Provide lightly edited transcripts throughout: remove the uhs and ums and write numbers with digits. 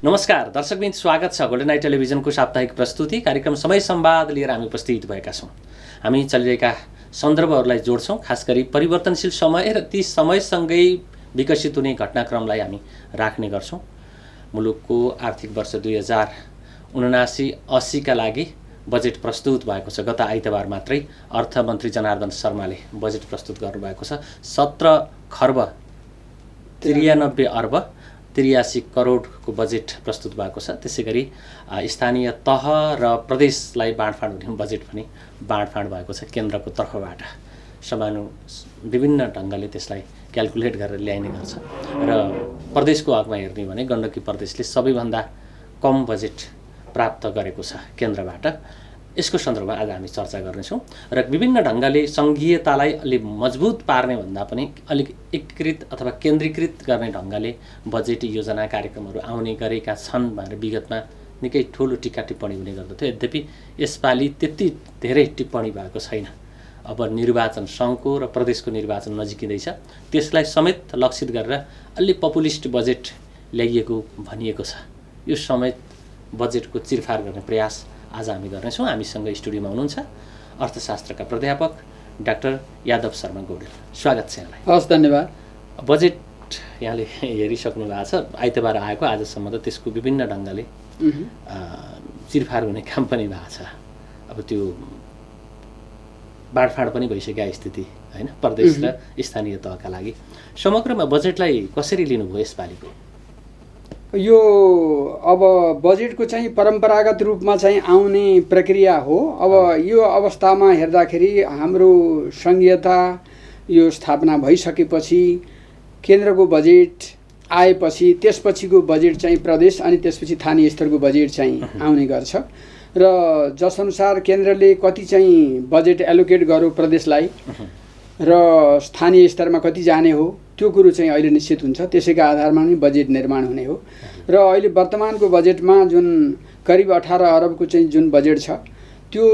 नमस्कार दर्शकबिन, स्वागत छ गोल्डन नाइट टेलिभिजनको साप्ताहिक प्रस्तुति कार्यक्रम समय संवाद लिएर हामी उपस्थित भएका छौँ। हामी चलिरहेका सन्दर्भहरूलाई जोड्छौँ, खास गरी परिवर्तनशील समय र ती समयसँगै विकसित हुने घटनाक्रमलाई हामी राख्ने गर्छौँ। मुलुकको आर्थिक वर्ष 2079-80 का लागि बजेट प्रस्तुत भएको छ। गत आइतबार मात्रै अर्थमन्त्री जनार्दन शर्माले बजेट प्रस्तुत गर्नुभएको छ। 17 खर्ब 93 अर्ब 83 करोडको बजेट प्रस्तुत भएको छ। त्यसै गरी स्थानीय तह र प्रदेशलाई बाँडफाँड हुने बजेट पनि बाँडफाँड भएको छ। केन्द्रको तर्फबाट विभिन्न ढङ्गले त्यसलाई क्याल्कुलेट गरेर ल्याइने गर्छ र प्रदेशको हकमा हेर्ने भने गण्डकी प्रदेशले सबैभन्दा कम बजेट प्राप्त गरेको छ केन्द्रबाट। यसको सन्दर्भमा आज हामी चर्चा गर्नेछौँ र विभिन्न ढङ्गले सङ्घीयतालाई अलि मजबुत पार्ने भन्दा पनि अलिक एकीकृत अथवा केन्द्रीकृत गर्ने ढङ्गले बजेट योजना कार्यक्रमहरू आउने गरेका छन् भनेर विगतमा निकै ठुलो टिका टिप्पणी हुने गर्दथ्यो। यद्यपि यसपालि त्यति धेरै टिप्पणी भएको छैन। अब निर्वाचन सङ्घको र प्रदेशको निर्वाचन नजिकिँदैछ, त्यसलाई समेत लक्षित गरेर अलि पपुलिस्ट बजेट ल्याइएको भनिएको छ। यो समेत बजेटको चिरफार गर्ने प्रयास आज हामी गर्नेछौँ। हामीसँग स्टुडियोमा हुनुहुन्छ अर्थशास्त्रका प्राध्यापक डाक्टर यादव शर्मा गौडेल। स्वागत छ यहाँलाई। हस्, धन्यवाद। बजेट यहाँले हेरिसक्नु भएको छ, आइतबार आएको, आजसम्म त त्यसको विभिन्न ढङ्गले चिरफार हुने काम पनि भएको छ। अब त्यो बाँडफाँड पनि भइसकेका स्थिति होइन प्रदेश र स्थानीय तहका लागि। समग्रमा बजेटलाई कसरी लिनुभयो यसपालिको? यो अब बजेटको चाहिँ परम्परागत रूपमा चाहिँ आउने प्रक्रिया हो। अब यो अवस्थामा हेर्दाखेरि हाम्रो सङ्घीयता यो स्थापना भइसकेपछि केन्द्रको बजेट आएपछि त्यसपछिको बजेट चाहिँ प्रदेश अनि त्यसपछि स्थानीय स्तरको बजेट चाहिँ आउने गर्छ र जसअनुसार केन्द्रले कति चाहिँ बजेट एलोकेट गर्यो प्रदेशलाई र स्थानीय स्तरमा कति जाने हो त्यो कुरो चाहिँ अहिले निश्चित हुन्छ। त्यसैको आधारमा नै बजेट निर्माण हुने हो र अहिले वर्तमानको बजेटमा जुन करिब 18 अरबको चाहिँ जुन बजेट छ त्यो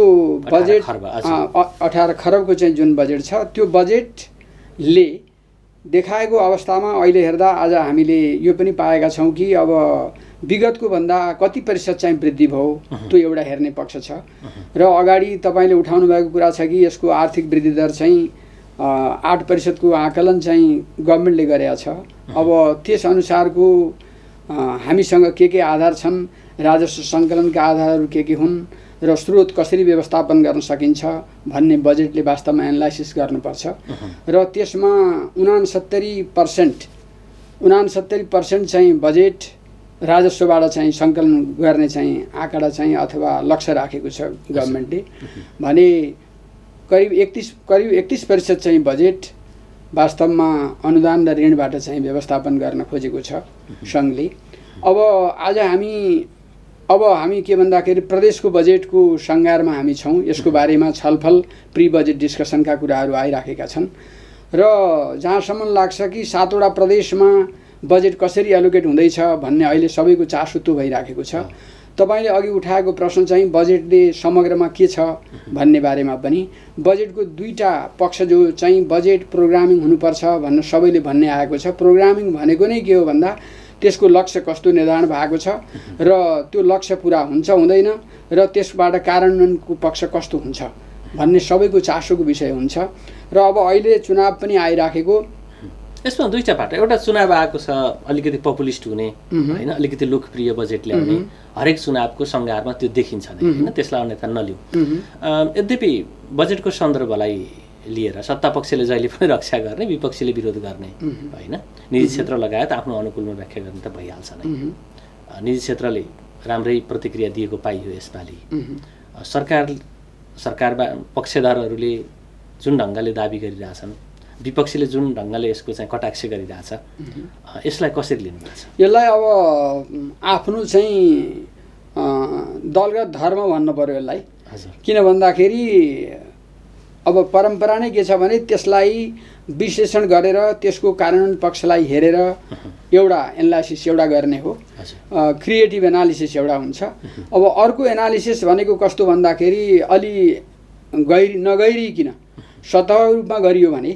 बजेट 18 खरबको चाहिँ जुन बजेट छ त्यो बजेटले देखाएको अवस्थामा अहिले हेर्दा आज हामीले यो पनि पाएका छौँ कि अब विगतको भन्दा कति प्रतिशत चाहिँ वृद्धि भयो त्यो एउटा हेर्ने पक्ष छ र अगाडि तपाईँले उठाउनु भएको कुरा छ कि यसको आर्थिक वृद्धि दर चाहिँ 8% को आकलन चाहिँ गभर्मेन्टले गरेको छ। अब त्यस अनुसारको हामीसँग के आधार छन्, राजस्व सङ्कलनका आधारहरू के हुन् र स्रोत कसरी व्यवस्थापन गर्न सकिन्छ भन्ने बजेटले वास्तवमा एनालाइसिस गर्नुपर्छ र त्यसमा 69% चाहिँ बजेट राजस्वबाट चाहिँ सङ्कलन गर्ने चाहिँ आँकडा चाहिँ अथवा लक्ष्य राखेको छ गभर्मेन्टले भने करिब 31% चाहिँ बजेट वास्तवमा अनुदान र ऋणबाट चाहिँ व्यवस्थापन गर्न खोजेको छ सङ्घले। अब आज हामी के भन्दाखेरि प्रदेशको बजेटको सङ्घारमा हामी छौँ। यसको बारेमा छलफल प्री बजेट डिस्कसनका कुराहरू आइराखेका छन् र जहाँसम्म लाग्छ कि 7वटा प्रदेशमा बजेट कसरी एलोकेट हुँदैछ भन्ने अहिले सबैको चासो त्यो भइराखेको छ। तपाईँले अघि उठाएको प्रश्न चाहिँ बजेटले समग्रमा के छ भन्ने बारेमा पनि बजेटको दुईटा पक्ष जो चाहिँ बजेट प्रोग्रामिङ हुनुपर्छ भनेर सबैले भन्ने आएको छ। प्रोग्रामिङ भनेको नै के हो भन्दा त्यसको लक्ष्य कस्तो निर्धारण भएको छ र त्यो लक्ष्य पुरा हुन्छ हुँदैन र त्यसबाट कार्यान्वयनको पक्ष कस्तो हुन्छ भन्ने सबैको चासोको विषय हुन्छ र अब अहिले चुनाव पनि आइराखेको। यसमा दुईटा पाटो, एउटा चुनाव आएको छ अलिकति पपुलिस्ट हुने होइन, अलिकति लोकप्रिय बजेट ल्याउने, हरेक चुनावको सङ्घारमा त्यो देखिन्छ नै होइन, त्यसलाई अन्यथा नलिउँ। यद्यपि बजेटको सन्दर्भलाई लिएर सत्तापक्षले जहिले पनि रक्षा गर्ने, विपक्षीले विरोध गर्ने होइन, निजी क्षेत्र लगायत आफ्नो अनुकूलमा व्याख्या गर्ने त भइहाल्छ नै। निजी क्षेत्रले राम्रै प्रतिक्रिया दिएको पाइयो यसपालि। सरकार पक्षधरहरूले जुन ढङ्गले दाबी गरिरहेछन्, विपक्षीले जुन ढङ्गले यसको चाहिँ कटाक्ष गरिरहेछ, यसलाई कसरी लिनुभएको छ? यसलाई अब आफ्नो चाहिँ दलगत धर्म भन्नु पर्यो यसलाई। किन भन्दाखेरि अब परम्परा नै के छ भने त्यसलाई विश्लेषण गरेर त्यसको कार्यान्वयन पक्षलाई हेरेर एउटा एनालाइसिस एउटा गर्ने हो। क्रिएटिभ एनालिसिस एउटा हुन्छ। अब अर्को एनालिसिस भनेको कस्तो भन्दाखेरि अलि नगइरिकन सतह रूपमा गरियो भने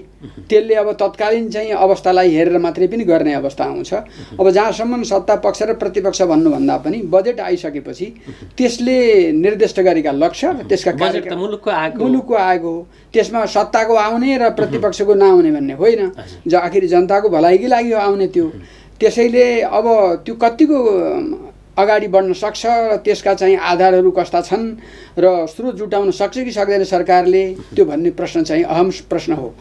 त्यसले अब तत्कालीन चाहिँ अवस्थालाई हेरेर मात्रै पनि गर्ने अवस्था आउँछ। अब जहाँसम्म सत्ता पक्ष र प्रतिपक्ष भन्नुभन्दा पनि बजेट आइसकेपछि त्यसले निर्दिष्ट गरेका लक्ष्य र त्यसका बजेट त मुलुकको आएको हो। त्यसमा सत्ताको आउने र प्रतिपक्षको नआउने भन्ने होइन, आखिर जनताको भलाइकै लागि आउने त्यो। त्यसैले अब त्यो कतिको अगाडि बढ्न सक्छ र त्यसका चाहिँ आधारहरू कस्ता छन् र स्रोत जुटाउन सक्छ कि सक्दैन सरकारले, त्यो भन्ने प्रश्न चाहिँ अहम प्रश्न हो।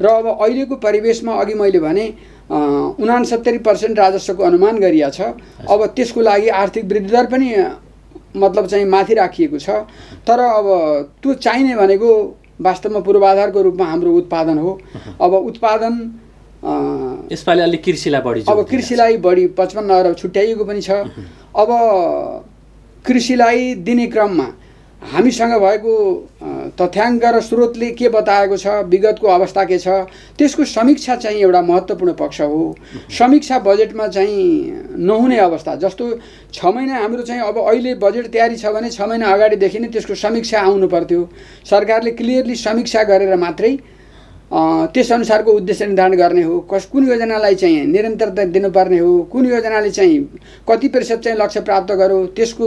र अब अहिलेको परिवेशमा अघि मैले भने 69% राजस्वको अनुमान गरिया छ। अब त्यसको लागि आर्थिक वृद्धि दर पनि मतलब चाहिँ माथि राखिएको छ। तर अब त्यो चाहिने भनेको वास्तवमा पूर्वाधारको रूपमा हाम्रो उत्पादन हो। अब उत्पादन यसपालि अलि कृषिलाई बढी, अब कृषिलाई बढी 55 अरब छुट्याइएको पनि छ। अब कृषिलाई दिने क्रममा हामीसँग भएको तथ्याङ्क र स्रोतले के बताएको छ, विगतको अवस्था के छ, त्यसको समीक्षा चाहिँ एउटा महत्त्वपूर्ण पक्ष हो। समीक्षा बजेटमा चाहिँ नहुने अवस्था, जस्तो 6 महिना हाम्रो चाहिँ अब अहिले बजेट तयारी छ भने 6 महिना अगाडिदेखि नै त्यसको समीक्षा आउनु पर्थ्यो। सरकारले क्लियरली समीक्षा गरेर मात्रै त्यसअनुसारको उद्देश्य निर्धारण गर्ने हो। कुन योजनालाई चाहिँ निरन्तरता दिनुपर्ने हो, कुन योजनाले चाहिँ कति प्रतिशत चाहिँ लक्ष्य प्राप्त गर्यो, त्यसको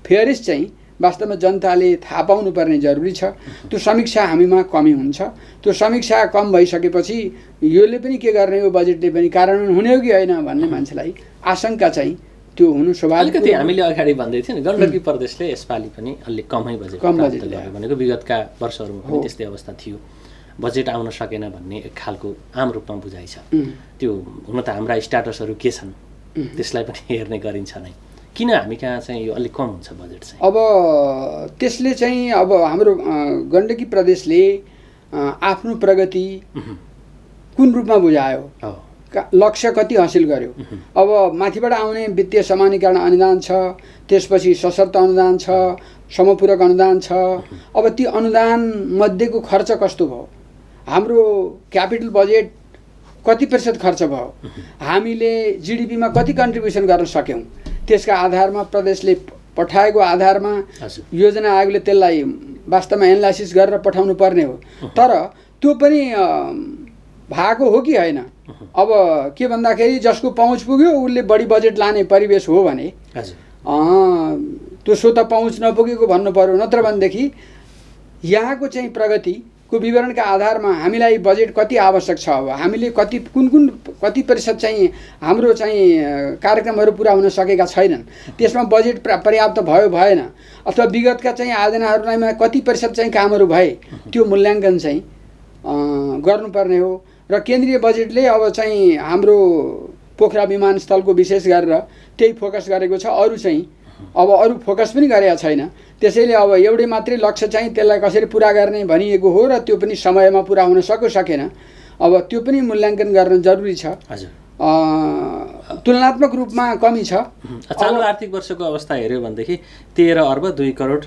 फेरिस चाहिँ वास्तवमा जनताले थाहा पाउनुपर्ने जरुरी छ। त्यो समीक्षा हामीमा कमी हुन्छ। त्यो समीक्षा कम भइसकेपछि योले पनि के गर्ने हो, बजेटले पनि कार्यान्वयन हुने हो कि होइन भन्ने मान्छेलाई आशंका चाहिँ त्यो हुनु स्वाभाविक। अलिकति हामीले अगाडि भन्दै थियौँ नि, गण्डकी प्रदेशले यसपालि पनि अलिक कमै बजेट ल्यायो भनेको विगतका वर्षहरूमा पनि त्यस्तै अवस्था थियो। बजेट आउन सकेन भन्ने एक खालको आम रूपमा बुझाइ छ। त्यो हुन त हाम्रा स्ट्याटसहरू के छन् त्यसलाई पनि हेर्ने गरिन्छ नै। किन हामी कहाँ चाहिँ यो अलिक कम हुन्छ बजेट चाहिँ? अब त्यसले चाहिँ अब हाम्रो गण्डकी प्रदेशले आफ्नो प्रगति कुन रूपमा बुझायो, लक्ष्य कति हासिल गर्यो। अब माथिबाट आउने वित्तीय समानीकरण अनुदान छ, त्यसपछि सशर्त अनुदान छ, समपूरक अनुदान छ। अब ती अनुदान मध्येको खर्च कस्तो भयो, हाम्रो क्यापिटल बजेट कति प्रतिशत खर्च भयो, हामीले जीडीपीमा कति कन्ट्रिब्युसन गर्न सक्यौँ, त्यसका आधारमा प्रदेशले पठाएको आधारमा योजना आयोगले त्यसलाई वास्तवमा एनालाइसिस गरेर पठाउनु पर्ने हो। तर त्यो पनि भएको हो कि होइन। अब के भन्दाखेरि जसको पहुँच पुग्यो उसले बढी बजेट लाने परिवेश हो भने त्यो स्वतः पहुँच नपुगेको भन्नु पर्यो। नत्र भनेदेखि यहाँको चाहिँ प्रगतिको विवरणका आधारमा हामीलाई बजेट कति आवश्यक छ, अब हामीले कति प्रतिशत चाहिँ हाम्रो चाहिँ कार्यक्रमहरू पुरा हुन सकेका छैनन्, त्यसमा बजेट पर्याप्त भयो भएन, अथवा विगतका चाहिँ आयोजनाहरूमा कति प्रतिशत चाहिँ कामहरू भए, त्यो मूल्याङ्कन चाहिँ गर्नुपर्ने हो। र केन्द्रीय बजेटले अब चाहिँ हाम्रो पोखरा विमानस्थलको विशेष गरेर त्यही फोकस गरेको छ। अरू चाहिँ अब अरू फोकस पनि गरेका छैन। त्यसैले अब एउटै मात्रै लक्ष्य चाहिँ त्यसलाई कसरी पुरा गर्ने भनिएको हो र त्यो पनि समयमा पुरा हुन सकेन। अब त्यो पनि मूल्याङ्कन गर्न जरुरी छ। तुलनात्मक रूपमा कमी छ। चालु आर्थिक वर्षको अवस्था हेऱ्यो भनेदेखि 13 अर्ब 2 करोड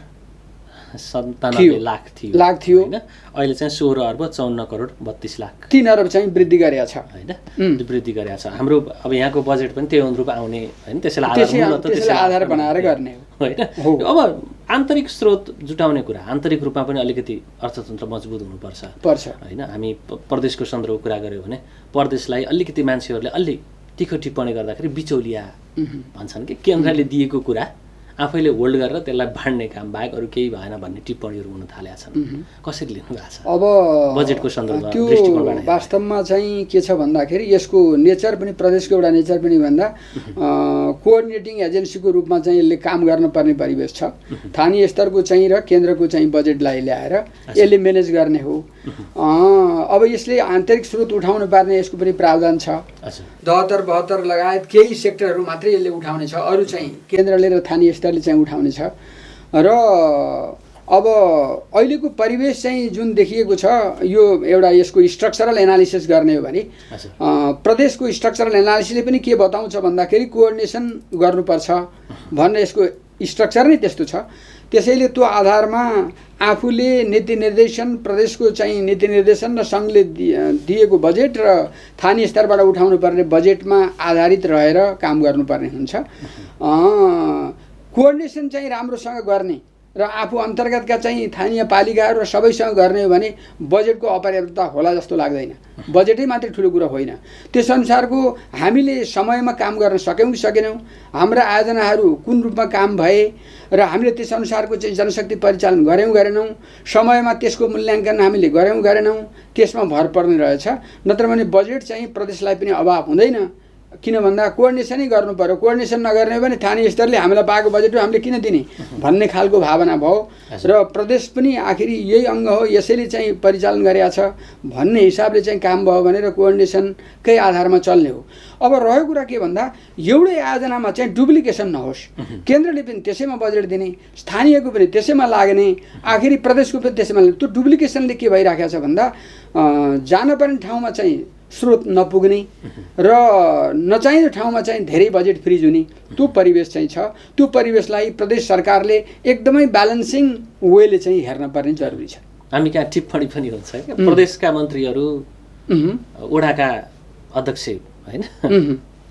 97 लाख थियो हैन। अहिले चाहिँ 16 अर्ब 54 करोड 32 लाख, 3 अरब चाहिँ वृद्धि गरेको छ हैन। वृद्धि गरेको छ। हाम्रो अब यहाँको बजेट पनि त्यही अनुरूप आउने हैन, त्यसैले आधार बनाएर गर्ने हो हैन। अब आन्तरिक स्रोत जुटाउने कुरा, आन्तरिक रूपमा पनि अलिकति अर्थतन्त्र मजबुत हुनुपर्छ हैन। हामी प्रदेशको सन्दर्भको कुरा गर्यो भने प्रदेशलाई अलिकति मान्छेहरूले अलि तीखो टिप्पणी गर्दाखेरि बिचौलिया भन्छन् कि केन्द्रले दिएको कुरा आफैले होल्ड गरेर त्यसलाई बाँड्ने काम बाहेक अरू केही भएन भन्ने टिप्पणीहरू हुन थालेका छन्। कसरी लिनु भएको छ अब बजेटको सन्दर्भमा? त्यो वास्तवमा चाहिँ के छ भन्दाखेरि यसको नेचर पनि, प्रदेशको एउटा नेचर पनि भन्दा कोअर्डिनेटिङ एजेन्सीको रूपमा चाहिँ यसले काम गर्नुपर्ने परिवेश छ। स्थानीय स्तरको चाहिँ र केन्द्रको चाहिँ बजेटलाई ल्याएर यसले म्यानेज गर्ने हो। अब यसले आन्तरिक स्रोत उठाउनु पर्ने यसको पनि प्रावधान छ। 72-72 लगायत केही सेक्टरहरू मात्रै यसले उठाउने छ, अरू चाहिँ केन्द्रले र स्थानीय स्तरले चाहिँ उठाउने छ। र अब अहिलेको परिवेश चाहिँ जुन देखिएको छ, यो एउटा यसको स्ट्रक्चरल एनालिसिस गर्ने हो भने प्रदेशको स्ट्रक्चरल एनालिसिसले पनि के बताउँछ भन्दाखेरि कोअर्डिनेसन गर्नुपर्छ भन्ने यसको स्ट्रक्चर नै त्यस्तो छ। त्यसैले त्यो आधारमा आफूले नीति निर्देशन, प्रदेशको चाहिँ नीति निर्देशन र सङ्घले दिएको बजेट र स्थानीय स्तरबाट उठाउनु पर्ने बजेटमा आधारित रहेर काम गर्नुपर्ने हुन्छ। कोअर्डिनेसन चाहिँ राम्रोसँग गर्ने र आफू अन्तर्गतका चाहिँ स्थानीय पालिकाहरू र सबैसँग गर्ने हो भने बजेटको अपर्याप्तता होला जस्तो लाग्दैन। बजेटै मात्रै ठुलो कुरो होइन। त्यसअनुसारको हामीले समयमा काम गर्न सक्यौँ कि सकेनौँ, हाम्रा आयोजनाहरू कुन रूपमा काम भए र हामीले त्यसअनुसारको चाहिँ जनशक्ति परिचालन गऱ्यौँ गरेनौँ, समयमा त्यसको मूल्याङ्कन हामीले गऱ्यौँ गरेनौँ, त्यसमा भर पर्ने रहेछ। नत्र भने बजेट चाहिँ प्रदेशलाई पनि अभाव हुँदैन। किन भन्दा कोअर्डिनेसनै गर्नु पर्यो। कोअर्डिनेसन नगर्ने हो भने स्थानीय स्तरले हामीलाई पाएको बजेट हामीले किन दिने भन्ने खालको भावना भयो र प्रदेश पनि आखिरी यही अङ्ग हो, यसैले चाहिँ परिचालन गरेका छ भन्ने हिसाबले चाहिँ काम भयो भने र कोअर्डिनेसनकै आधारमा चल्ने हो। अब रह्यो कुरा के भन्दा एउटै आयोजनामा चाहिँ डुप्लिकेसन नहोस्। केन्द्रले पनि त्यसैमा बजेट दिने, स्थानीयको पनि त्यसैमा लाग्ने, आखिरी प्रदेशको पनि त्यसैमा लाग्ने। त्यो डुप्लिकेसनले के भइराखेको छ भन्दा जानुपर्ने ठाउँमा चाहिँ स्रोत नपुग्ने र नचाहिँदो ठाउँमा चाहिँ धेरै बजेट फ्रिज हुने त्यो परिवेश चाहिँ छ। त्यो परिवेशलाई प्रदेश सरकारले एकदमै ब्यालेन्सिङ वेले चाहिँ हेर्न पर्ने जरुरी छ। हामी कहाँ टिप्पणी पनि हुन्छ क्या, प्रदेशका मन्त्रीहरू वडाका अध्यक्ष होइन,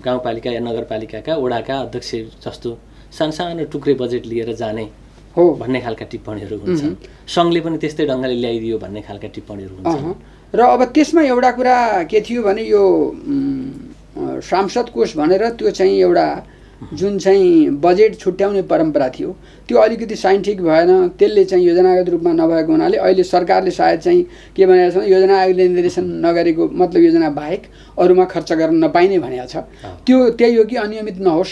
गाउँपालिका या नगरपालिकाका वडाका अध्यक्ष जस्तो सानो टुक्रे बजेट लिएर जाने हो भन्ने खालका टिप्पणीहरू हुन्छन्। सङ्घले पनि त्यस्तै ढङ्गले ल्याइदियो भन्ने खालका टिप्पणीहरू हुन्छन्। र अब त्यसमा एउटा कुरा के थियो भने यो सांसद कोष भनेर त्यो चाहिँ एउटा जुन चाहिँ बजेट छुट्याउने परम्परा थियो त्यो अलिकति साइन्टिफिक भएन। त्यसले चाहिँ योजनागत रूपमा नभएको हुनाले अहिले सरकारले सायद चाहिँ के भनेको छ भने योजना आयोगले निर्देशन नगरेको मतलब योजना बाहेक अरूमा खर्च गर्न नपाइने भनेको छ। त्यो त्यही हो कि अनियमित नहोस्,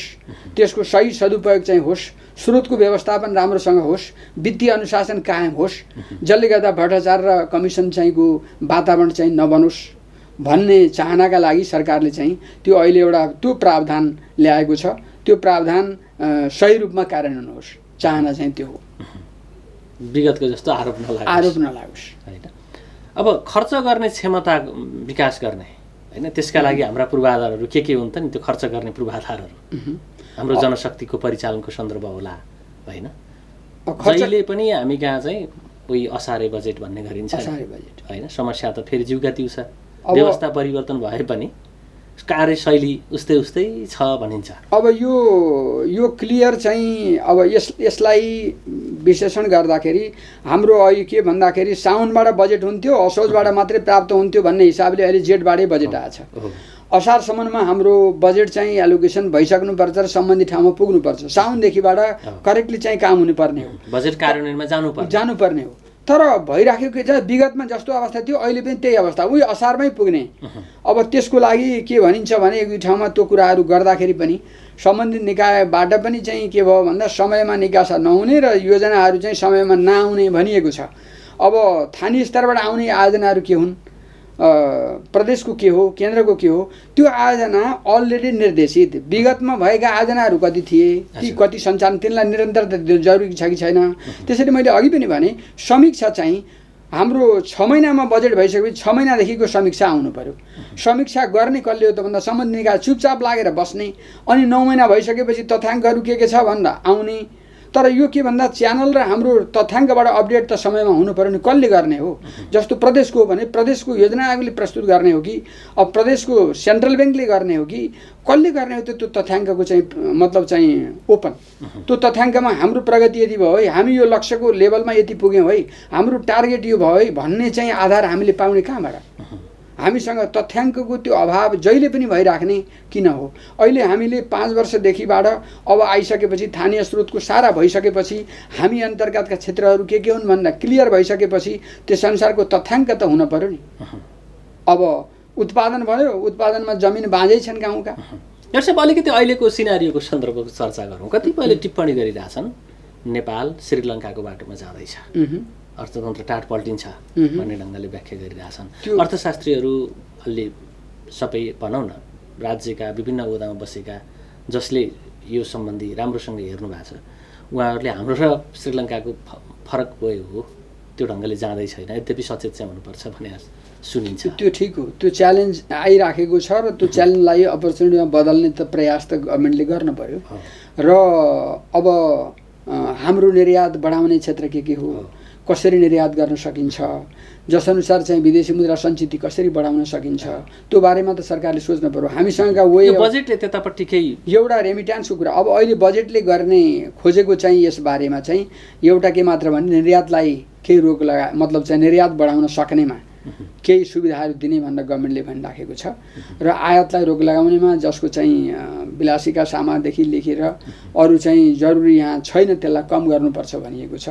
त्यसको सही सदुपयोग चाहिँ होस्, स्रोतको व्यवस्थापन राम्रोसँग होस्, वित्तीय अनुशासन कायम होस्, जसले गर्दा भ्रष्टाचार र कमिसन चाहिँको वातावरण चाहिँ नबनोस् भन्ने चाहनाका लागि सरकारले चाहिँ त्यो अहिले एउटा त्यो प्रावधान ल्याएको छ। त्यो प्रावधान सही रूपमा कार्यान्वयन होस्, चाहना चाहिँ त्यो हो। विगतको जस्तो आरोप नलागोस् होइन। अब खर्च गर्ने क्षमता विकास गर्ने होइन, त्यसका लागि हाम्रा पूर्वाधारहरू के हुन् त नि, त्यो खर्च गर्ने पूर्वाधारहरू हाम्रो जनशक्तिको परिचालनको सन्दर्भ होला होइन। जहिले पनि हामी कहाँ चाहिँ उही असारे बजेट भन्ने गरिन्छ होइन। समस्या त फेरि जिउका तिउ छ, व्यवस्था परिवर्तन भए पनि कार्यशैली उस्तै छ भनिन्छ। अब यो क्लियर चाहिँ अब यसलाई विश्लेषण गर्दाखेरि हाम्रो अहिले के भन्दाखेरि साउनबाट बजेट हुन्थ्यो, असोजबाट मात्रै प्राप्त हुन्थ्यो भन्ने हिसाबले अहिले जेठबाटै बजेट आएछ। असारसम्ममा हाम्रो बजेट चाहिँ एलोकेसन भइसक्नुपर्छ र सम्बन्धित ठाउँमा पुग्नुपर्छ। साउनदेखिबाट करेक्टली चाहिँ काम हुनुपर्ने हो, बजेट कार्यान्वयनमा जानुपर्ने हो। तर भइराखेको के छ, विगतमा जस्तो अवस्था थियो अहिले पनि त्यही अवस्था, उही असारमै पुग्ने। अब त्यसको लागि के भनिन्छ भने एक दुई ठाउँमा त्यो कुराहरू गर्दाखेरि पनि सम्बन्धित निकायबाट पनि चाहिँ के भयो भन्दा समयमा निकासा नहुने र योजनाहरू चाहिँ समयमा नआउने भनिएको छ। अब स्थानीय स्तरबाट आउने आयोजनाहरू के हुन्, प्रदेशको के हो, केन्द्रको के हो, त्यो आयोजना अलरेडी निर्देशित विगतमा भएका आयोजनाहरू कति थिए, ती कति सञ्चालन, तिनलाई निरन्तरता जरुरी छ कि छैन। त्यसैले मैले अघि पनि भने समीक्षा चाहिँ हाम्रो 6 महिनामा बजेट भइसकेपछि 6 महिनादेखिको समीक्षा आउनु पर्यो। समीक्षा गर्ने कसले हो त भन्दा सम्बन्धित निकाय चुपचाप लागेर बस्ने, अनि 9 महिना भइसकेपछि तथ्याङ्कहरू के छ भन्दा आउने। तर यो के भन्दा च्यानल र हाम्रो तथ्याङ्कबाट अपडेट त समयमा हुनु पर्यो नि, कसले गर्ने हो। जस्तो प्रदेशको हो भने प्रदेशको योजना आयोगले प्रस्तुत गर्ने हो कि अब प्रदेशको सेन्ट्रल ब्याङ्कले गर्ने हो कि कसले गर्ने हो, त्यो तथ्याङ्कको चाहिँ मतलब चाहिँ ओपन। त्यो तथ्याङ्कमा हाम्रो प्रगति यति भयो है, हामी यो लक्ष्यको लेभलमा यति पुग्यौँ है, हाम्रो टार्गेट यो भयो है भन्ने चाहिँ आधार हामीले पाउने कहाँबाट। हामीसँग तथ्याङ्कको त्यो अभाव जहिले पनि भइराख्ने किन हो। अहिले हामीले 5 वर्षदेखिबाट अब आइसकेपछि स्थानीय स्रोतको सारा भइसकेपछि हामी अन्तर्गतका क्षेत्रहरू के हुन् भन्दा क्लियर भइसकेपछि त्यसअनुसारको तथ्याङ्क त हुन पर्यो नि। अब उत्पादन भयो, उत्पादनमा जमिन बाँझै छन् गाउँका। यसो अलिकति अहिलेको सिनारियोको सन्दर्भको चर्चा गरौँ। कतिपयले टिप्पणी गरिरहेछन् नेपाल श्रीलङ्काको बाटोमा जाँदैछ, अर्थतन्त्र टाट पल्टिन्छ भन्ने ढङ्गले व्याख्या गरिरहेछन्। अर्थशास्त्रीहरूले सबै भनौँ न राज्यका विभिन्न ओहदामा बसेका जसले यो सम्बन्धी राम्रोसँग हेर्नु भएको छ, उहाँहरूले हाम्रो र श्रीलङ्काको फरक गयो हो त्यो ढङ्गले जाँदै छैन, यद्यपि सचेत चाहिँ हुनुपर्छ भने सुनिन्छ। त्यो ठिक हो, त्यो च्यालेन्ज आइराखेको छ र त्यो च्यालेन्जलाई अपर्च्युनिटीमा बदल्ने त प्रयास त गभर्मेन्टले गर्नु पर्यो। र अब हाम्रो निर्यात बढाउने क्षेत्र के हो, कसरी निर्यात गर्न सकिन्छ, जसअनुसार चाहिँ विदेशी मुद्रा सञ्चित कसरी बढाउन सकिन्छ, त्यो बारेमा त सरकारले सोच्नु पर्यो। हामीसँगका वे बजेटले त्यतापट्टि केही एउटा रेमिट्यान्सको कुरा। अब अहिले बजेटले गर्ने खोजेको चाहिँ यस बारेमा चाहिँ एउटा के मात्र भने निर्यातलाई केही रोक मतलब चाहिँ निर्यात बढाउन सक्नेमा केही सुविधाहरू दिने भनेर गभर्मेन्टले भनिराखेको छ र आयातलाई रोक लगाउनेमा जसको चाहिँ विलासिका सामानदेखि लेखेर अरू चाहिँ जरुरी यहाँ छैन त्यसलाई कम गर्नुपर्छ भनिएको छ।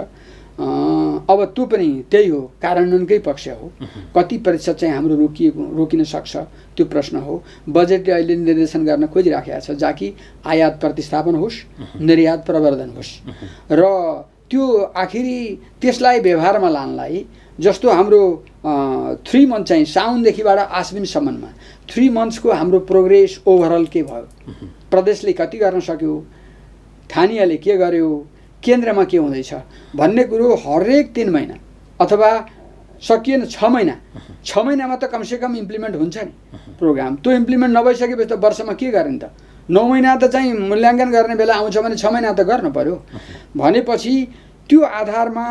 अब त्यो पनि त्यही हो, कार्यान्वयनकै पक्ष हो। कति प्रतिशत चाहिँ हाम्रो रोकिन सक्छ त्यो प्रश्न हो। बजेटले अहिले निर्देशन गर्न खोजिराखेको छ जाकि आयात प्रतिस्थापन होस्, निर्यात प्रवर्धन होस् र त्यो आखिरी त्यसलाई व्यवहारमा लानलाई जस्तो हाम्रो 3 मन्थ चाहिँ साउनदेखिबाट आश्विनसम्ममा 3 मन्थ्सको हाम्रो प्रोग्रेस ओभरअल के भयो, प्रदेशले कति गर्न सक्यो, स्थानीयले के गर्यो, केन्द्रमा के हुँदैछ भन्ने कुरो हरेक 3 महिना अथवा सकिएन 6 महिना, 6 महिनामा त कमसेकम इम्प्लिमेन्ट हुन्छ नि प्रोग्राम। त्यो इम्प्लिमेन्ट नभइसकेपछि त वर्षमा के गर्ने त, 9 महिना त चाहिँ मूल्याङ्कन गर्ने बेला आउँछ भने 6 महिना त गर्नु पर्यो। भनेपछि त्यो आधारमा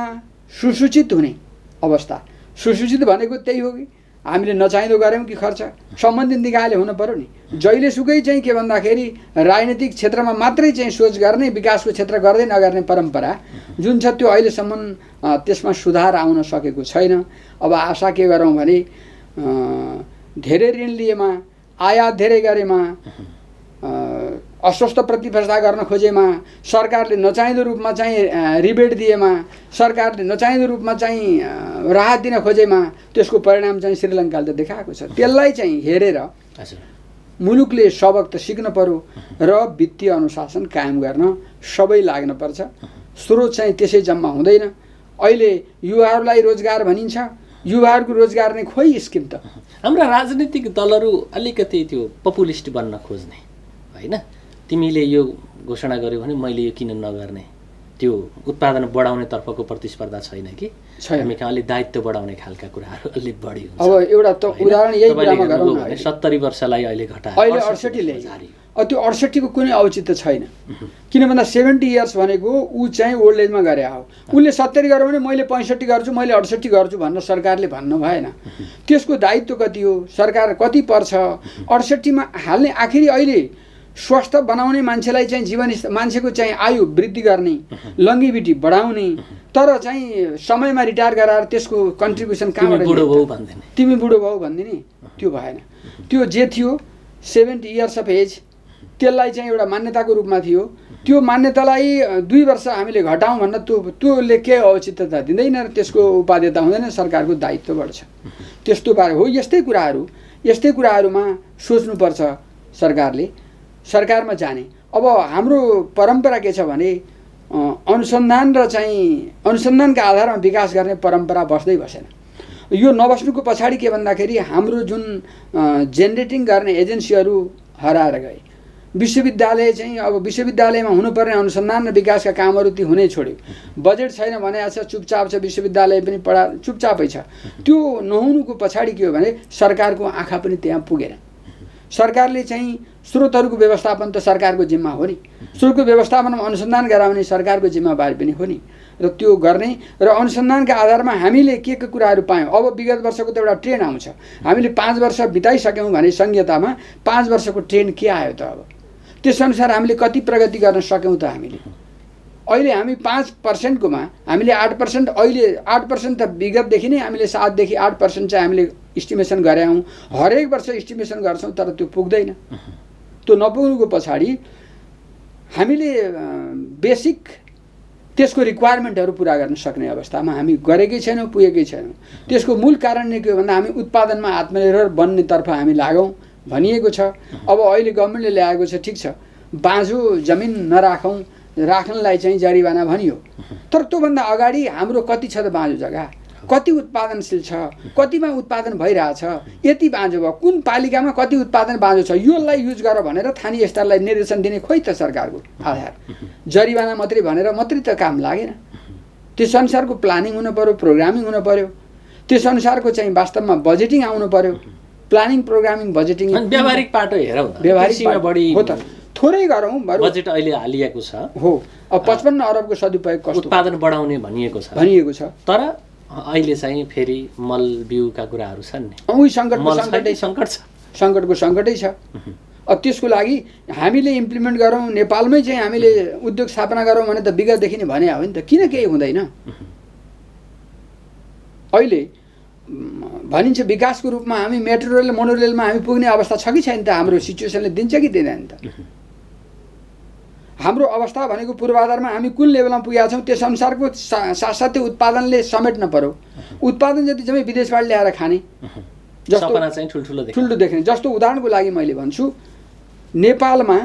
सुसूचित हुने अवस्था, सुसूचित भनेको त्यही हो कि हामीले नचाहिँदो गऱ्यौँ कि खर्च सम्बन्धित निकायले हुनु पर्यो नि। जहिलेसुकै चाहिँ के भन्दाखेरि राजनीतिक क्षेत्रमा मात्रै चाहिँ सोच गर्ने, विकासको क्षेत्र गर्दै नगर्ने परम्परा जुन छ त्यो अहिलेसम्म त्यसमा सुधार आउन सकेको छैन। अब आशा के गरौँ भने धेरै ऋण लिएमा, आयात धेरै गरेमा, अस्वस्थ प्रतिस्पर्धा गर्न खोजेमा, सरकारले नचाहिँदो रूपमा चाहिँ रिबेट दिएमा, सरकारले नचाहिँदो रूपमा चाहिँ राहत दिन खोजेमा त्यसको परिणाम चाहिँ श्रीलङ्काले त देखाएको छ। त्यसलाई चाहिँ हेरेर मुलुकले सबक त सिक्न पर्यो र वित्तीय अनुशासन कायम गर्न सबै लाग्नुपर्छ। स्रोत चाहिँ त्यसै जम्मा हुँदैन। अहिले युवाहरूलाई रोजगार भनिन्छ, युवाहरूको रोजगार नै खोइ स्किम त। हाम्रा राजनीतिक दलहरू अलिकति त्यो पपुलिस्ट बन्न खोज्ने होइन, तिमीले यो घोषणा गर्यो भने मैले यो किन नगर्ने, त्यो उत्पादन बढाउने तर्फको प्रतिस्पर्धा छैन कि हामी कहाँ अलिक दायित्व बढाउने खालका कुराहरू अलिक बढी हुन्छ। अब एउटा त उदाहरण यही कुरामा गरौँ न, 70 वर्षलाई अहिले घटायो, अहिले 68 ल्यायो। त्यो 68 को कुनै औचित्य छैन। किन भन्दा 70 इयर्स भनेको ऊ चाहिँ ओल्ड एजमा गरे हो। उसले 70 गर्यो भने मैले 65 गर्छु, मैले 68 गर्छु भन्न सरकारले भन्नु भएन। त्यसको दायित्व कति हो, सरकार कति पर्छ 68 मा हाल्ने। आखिरी अहिले स्वस्थ बनाउने मान्छेलाई चाहिँ जीवन मान्छेको चाहिँ आयु वृद्धि गर्ने, लङ्गिभिटी बढाउने, तर चाहिँ समयमा रिटायर गराएर त्यसको कन्ट्रिब्युसन कहाँबाट तिमी बुढो भौ भन्दिने, त्यो भएन। त्यो जे थियो 70 इयर्स अफ एज त्यसलाई चाहिँ एउटा मान्यताको रूपमा थियो। त्यो मान्यतालाई 2 वर्ष हामीले घटाउँ भन्न त्योले के औचित्यता दिँदैन र त्यसको उपादेयता हुँदैन, सरकारको दायित्व बढ्छ। त्यस्तो बारे हो। यस्तै कुराहरूमा सोच्नुपर्छ सरकारले, सरकारमा जाने। अब हाम्रो परम्परा के छ भने अनुसन्धान र चाहिँ अनुसन्धानका आधारमा विकास गर्ने परम्परा बस्दै बसेन। यो नबस्नुको पछाडि के भन्दाखेरि हाम्रो जुन जेनेरेटिङ गर्ने एजेन्सीहरू हराएर गए। विश्वविद्यालय चाहिँ अब विश्वविद्यालयमा हुनुपर्ने अनुसन्धान र विकासका कामहरू ती हुनै छोड्यो। बजेट छैन भने अच्छा चुपचाप छ, विश्वविद्यालय पनि चुपचापै छ। त्यो नहुनुको पछाडि के हो भने सरकारको आँखा पनि त्यहाँ पुगेन। सरकारले चाहिँ स्रोतहरूको व्यवस्थापन त सरकारको जिम्मा हो नि, स्रोतको व्यवस्थापनमा अनुसन्धान गराउने सरकारको जिम्मेवारी पनि हो नि, र त्यो गर्ने र अनुसन्धानका आधारमा हामीले के कुराहरू पायौँ। अब विगत वर्षको त एउटा ट्रेन्ड आउँछ। हामीले 5 वर्ष बिताइसक्यौँ भने संहितामा 5 वर्षको ट्रेन्ड के आयो त, अब त्यसअनुसार हामीले कति प्रगति गर्न सक्यौँ त। हामीले अहिले हामी 5% कोमा हामीले 8%, अहिले 8% त विगतदेखि नै हामीले 7 देखि 8% चाहिँ हामीले इस्टिमेसन गऱ्यौँ। हरेक वर्ष इस्टिमेसन गर्छौँ तर त्यो पुग्दैन। त्यो नपुग्नुको पछाडि हामीले बेसिक त्यसको रिक्वायरमेन्टहरू पुरा गर्न सक्ने अवस्थामा हामी गरेकै छैनौँ, पुगेकै छैनौँ। त्यसको मूल कारण नै के हो भन्दा हामी उत्पादनमा आत्मनिर्भर बन्नेतर्फ हामी लागौँ भनिएको छ। अब अहिले गभर्मेन्टले ल्याएको छ, ठिक छ, बाँझो जमिन नराखौँ, राख्नलाई चाहिँ जरिवाना भनियो। तर त्योभन्दा अगाडि हाम्रो कति छ त बाँझो जग्गा, कति उत्पादनशील छ, कतिमा उत्पादन भइरहेछ, यति बाँझो भयो, कुन पालिकामा कति उत्पादन बाँझो छ, योलाई युज गर भनेर स्थानीय स्तरलाई निर्देशन दिने खोइ त सरकारको आधार। जरिवाना मात्रै भनेर मात्रै त काम लागेन। त्यसअनुसारको प्लानिङ हुनु पर्यो, प्रोग्रामिङ हुनु पर्यो, त्यसअनुसारको चाहिँ वास्तवमा बजेटिङ आउनु पर्यो। प्लानिङ, प्रोग्रामिङ, बजेटिङ व्यावहारिक पाटो हेरौँ, व्यावहारिक बढी हो त। थोरै गरौँ बरु बजेट अहिले हालिएको छ हो। अब 55 अरबको सदुपयोग कस्तो उत्पादन बढाउने भनिएको छ छ तर अहिले चाहिँ फेरि मल बिउका कुराहरू छन् नि उही सङ्कटै सङ्कट छ सङ्कटको सङ्कटै छ। अब त्यसको लागि हामीले इम्प्लिमेन्ट गरौँ नेपालमै चाहिँ हामीले उद्योग स्थापना गरौँ भने त विगतदेखि नै भने हो नि त किन केही हुँदैन। अहिले भनिन्छ विकासको रूपमा हामी मेट्रो रेल मोनोरेलमा हामी पुग्ने अवस्था छ कि छैन त हाम्रो सिचुएसनले दिन्छ कि दिँदैन त। हाम्रो अवस्था भनेको पूर्वाधारमा हामी कुन लेभलमा पुगेका छौँ त्यस अनुसारको साथसाथै उत्पादनले समेट्न पर्यो। उत्पादन जति जम्मै विदेशबाट ल्याएर खाने ठुल्ठुलो देख्ने जस्तो उदाहरणको लागि मैले भन्छु नेपालमा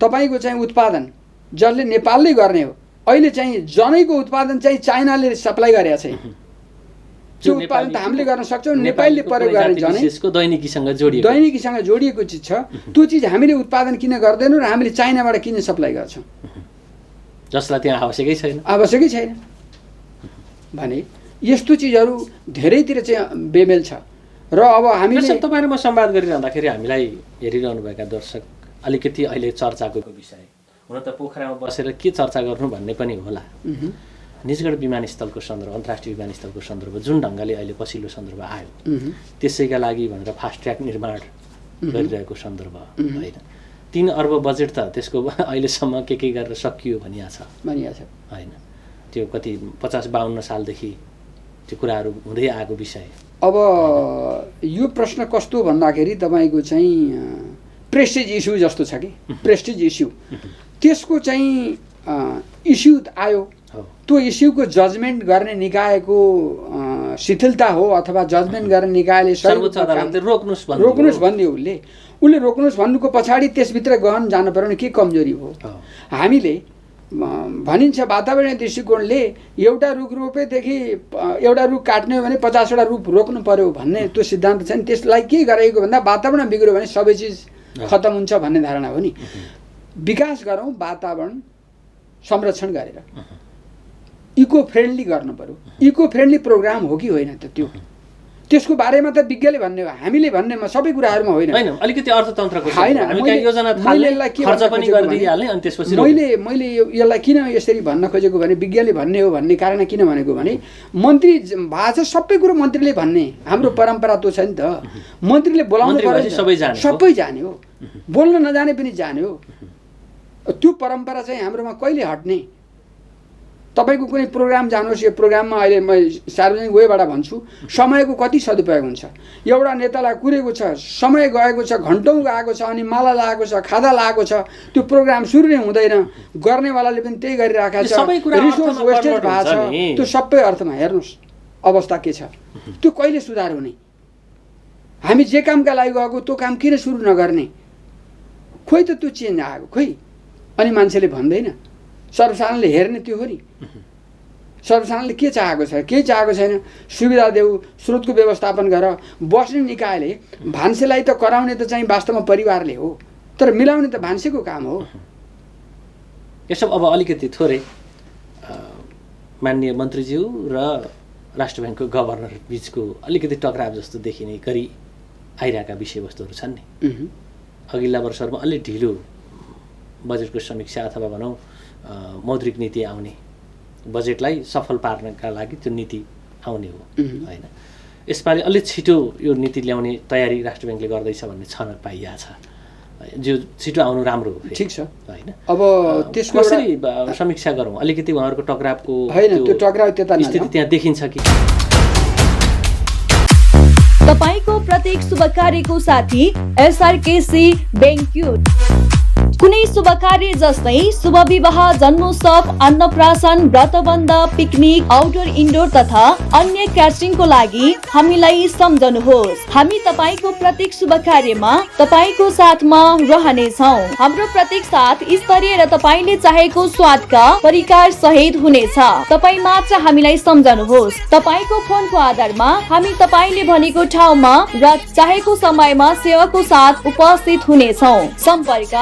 तपाईँको चाहिँ उत्पादन जसले नेपालले गर्ने हो अहिले चाहिँ जनैको उत्पादन चाहिँ चाइनाले सप्लाई गरेको छ। त्यो उत्पादन त हामीले गर्न सक्छौँ नेपालले प्रयोग गर्ने जनै दैनिकीसँग जोडिएको चिज छ। त्यो चिज हामीले उत्पादन किन गर्दैनौँ र हामीले चाइनाबाट किन सप्लाई गर्छौँ जसलाई त्यहाँ आवश्यकै छैन भने यस्तो चिजहरू धेरैतिर चाहिँ बेमेल छ। र अब हामीले तपाईँहरू म संवाद गरिरहँदाखेरि हामीलाई हेरिरहनुभएका दर्शक अलिकति अहिले चर्चाको विषय हुन त पोखरामा बसेर के चर्चा गर्नु भन्ने पनि होला। निजगढ विमानस्थलको सन्दर्भ अन्तर्राष्ट्रिय विमानस्थलको सन्दर्भ जुन ढङ्गले अहिले पछिल्लो सन्दर्भ आयो त्यसैका लागि भनेर फास्ट ट्र्याक निर्माण गरिरहेको सन्दर्भ होइन 3 अर्ब बजेट त त्यसको अहिलेसम्म के गरेर सकियो भनिया छ होइन। त्यो कति 50-52 सालदेखि त्यो कुराहरू हुँदै आएको विषय। अब यो प्रश्न कस्तो भन्दाखेरि तपाईँको चाहिँ प्रेस्टिज इस्यु जस्तो छ कि प्रेस्टिज इस्यु त्यसको चाहिँ इस्यु आयो त्यो इस्युको जजमेन्ट गर्ने निकायको शिथिलता हो अथवा जजमेन्ट गर्ने निकायले रोक्नुहोस् भन्ने उसले रोक्नुहोस् भन्नुको पछाडि त्यसभित्र गहन जानु पर्यो भने के कमजोरी हो। हामीले भनिन्छ वातावरणीय दृष्टिकोणले एउटा रुख रोपेदेखि एउटा रुख काट्ने हो भने 50वटा रुख रोप्नु पर्यो भन्ने त्यो सिद्धान्त छ नि। त्यसलाई के गरेको भन्दा वातावरण बिग्रियो भने सबै चिज खतम हुन्छ भन्ने धारणा हो नि। विकास गरौँ वातावरण संरक्षण गरेर इको फ्रेन्डली गर्नु पर्यो। इको फ्रेन्डली प्रोग्राम हो कि होइन त त्यसको बारेमा त विज्ञले भन्ने हो हामीले भन्नेमा सबै कुराहरूमा होइन अलिकति अर्थतन्त्रको होइन मैले यसलाई किन यसरी भन्न खोजेको भने विज्ञले भन्ने हो भन्ने कारण किन भनेको भने मन्त्री भाषा सबै कुरो मन्त्रीले भन्ने हाम्रो परम्परा त्यो छ नि त। मन्त्रीले बोलाउनु पर्यो सबै जाने हो बोल्न नजाने पनि जाने हो। त्यो परम्परा चाहिँ हाम्रोमा कहिले हट्ने। तपाईँको कुनै प्रोग्राम जानुहोस् यो प्रोग्राममा अहिले म सार्वजनिक वेबाट भन्छु समयको कति सदुपयोग हुन्छ। एउटा नेतालाई कुरेको छ समय गएको छ घन्टौँ गएको छ अनि माला लागेको छ खादा लागेको छ त्यो प्रोग्राम सुरु नै हुँदैन गर्नेवालाले पनि त्यही गरिरहेको छ रिसोर्स वेस्टेज भएको छ। त्यो सबै अर्थमा हेर्नुहोस् अवस्था के छ त्यो कहिले सुधार हुने। हामी जे कामका लागि गएको त्यो काम किन सुरु नगर्ने खोइ त त्यो चेन्ज आएको खोइ अनि मान्छेले भन्दैन सर्वसाधारणले हेर्ने त्यो हो नि। सर्वसाधारणले के चाहेको छ केही चाहेको छैन सुविधा देऊ स्रोतको व्यवस्थापन गर बस्ने निकायले भान्सेलाई त कराउने त चाहिँ वास्तवमा परिवारले हो तर मिलाउने त भान्सेको काम हो। यसो अब अलिकति थोरै माननीय मन्त्रीज्यू र राष्ट्र ब्याङ्कको गभर्नर बिचको अलिकति टकराव जस्तो देखिने गरी आइरहेका विषयवस्तुहरू छन् नि। अघिल्ला वर्षहरूमा अलि ढिलो बजेटको समीक्षा अथवा भनौँ मौद्रिक नीति आउने बजेटलाई सफल पार्नका लागि त्यो नीति आउने हो होइन। यसपालि अलि छिटो यो नीति ल्याउने तयारी राष्ट्र ब्याङ्कले गर्दैछ भन्ने छनक पाइएको छ जो छिटो आउनु राम्रो हो ठिक छ होइन। अब त्यसको कसरी समीक्षा गरौँ अलिकति उहाँहरूको टकरावको होइन त्यो टकराव त्यता स्थिति त्यहाँ देखिन्छ कि। तपाईको प्रत्येक शुभ कार्यको साथी एसआरकेसी बैंक्युट कुनै शुभ कार्य जस्तै शुभ विवाह जन्मोत्सव अन्नप्राशन व्रतबन्ध पिकनिक आउटडोर इन्डोर तथा अन्य क्याटरिङको लागि हामीलाई सम्झनुहोस्। हामी तपाईको प्रत्येक शुभ कार्यमा तपाईको साथमा रहनेछौँ। हाम्रो प्रत्येक साथ स्तरीय र तपाईले चाहेको स्वादका परिकार सहित हुनेछ। तपाई मात्र हामीलाई सम्झनुहोस्। तपाईको फोनको आधारमा हामी तपाईले भनेको ठाउँमा र चाहेको समयमा सेवाको साथ उपस्थित हुनेछौँ। सम्पर्क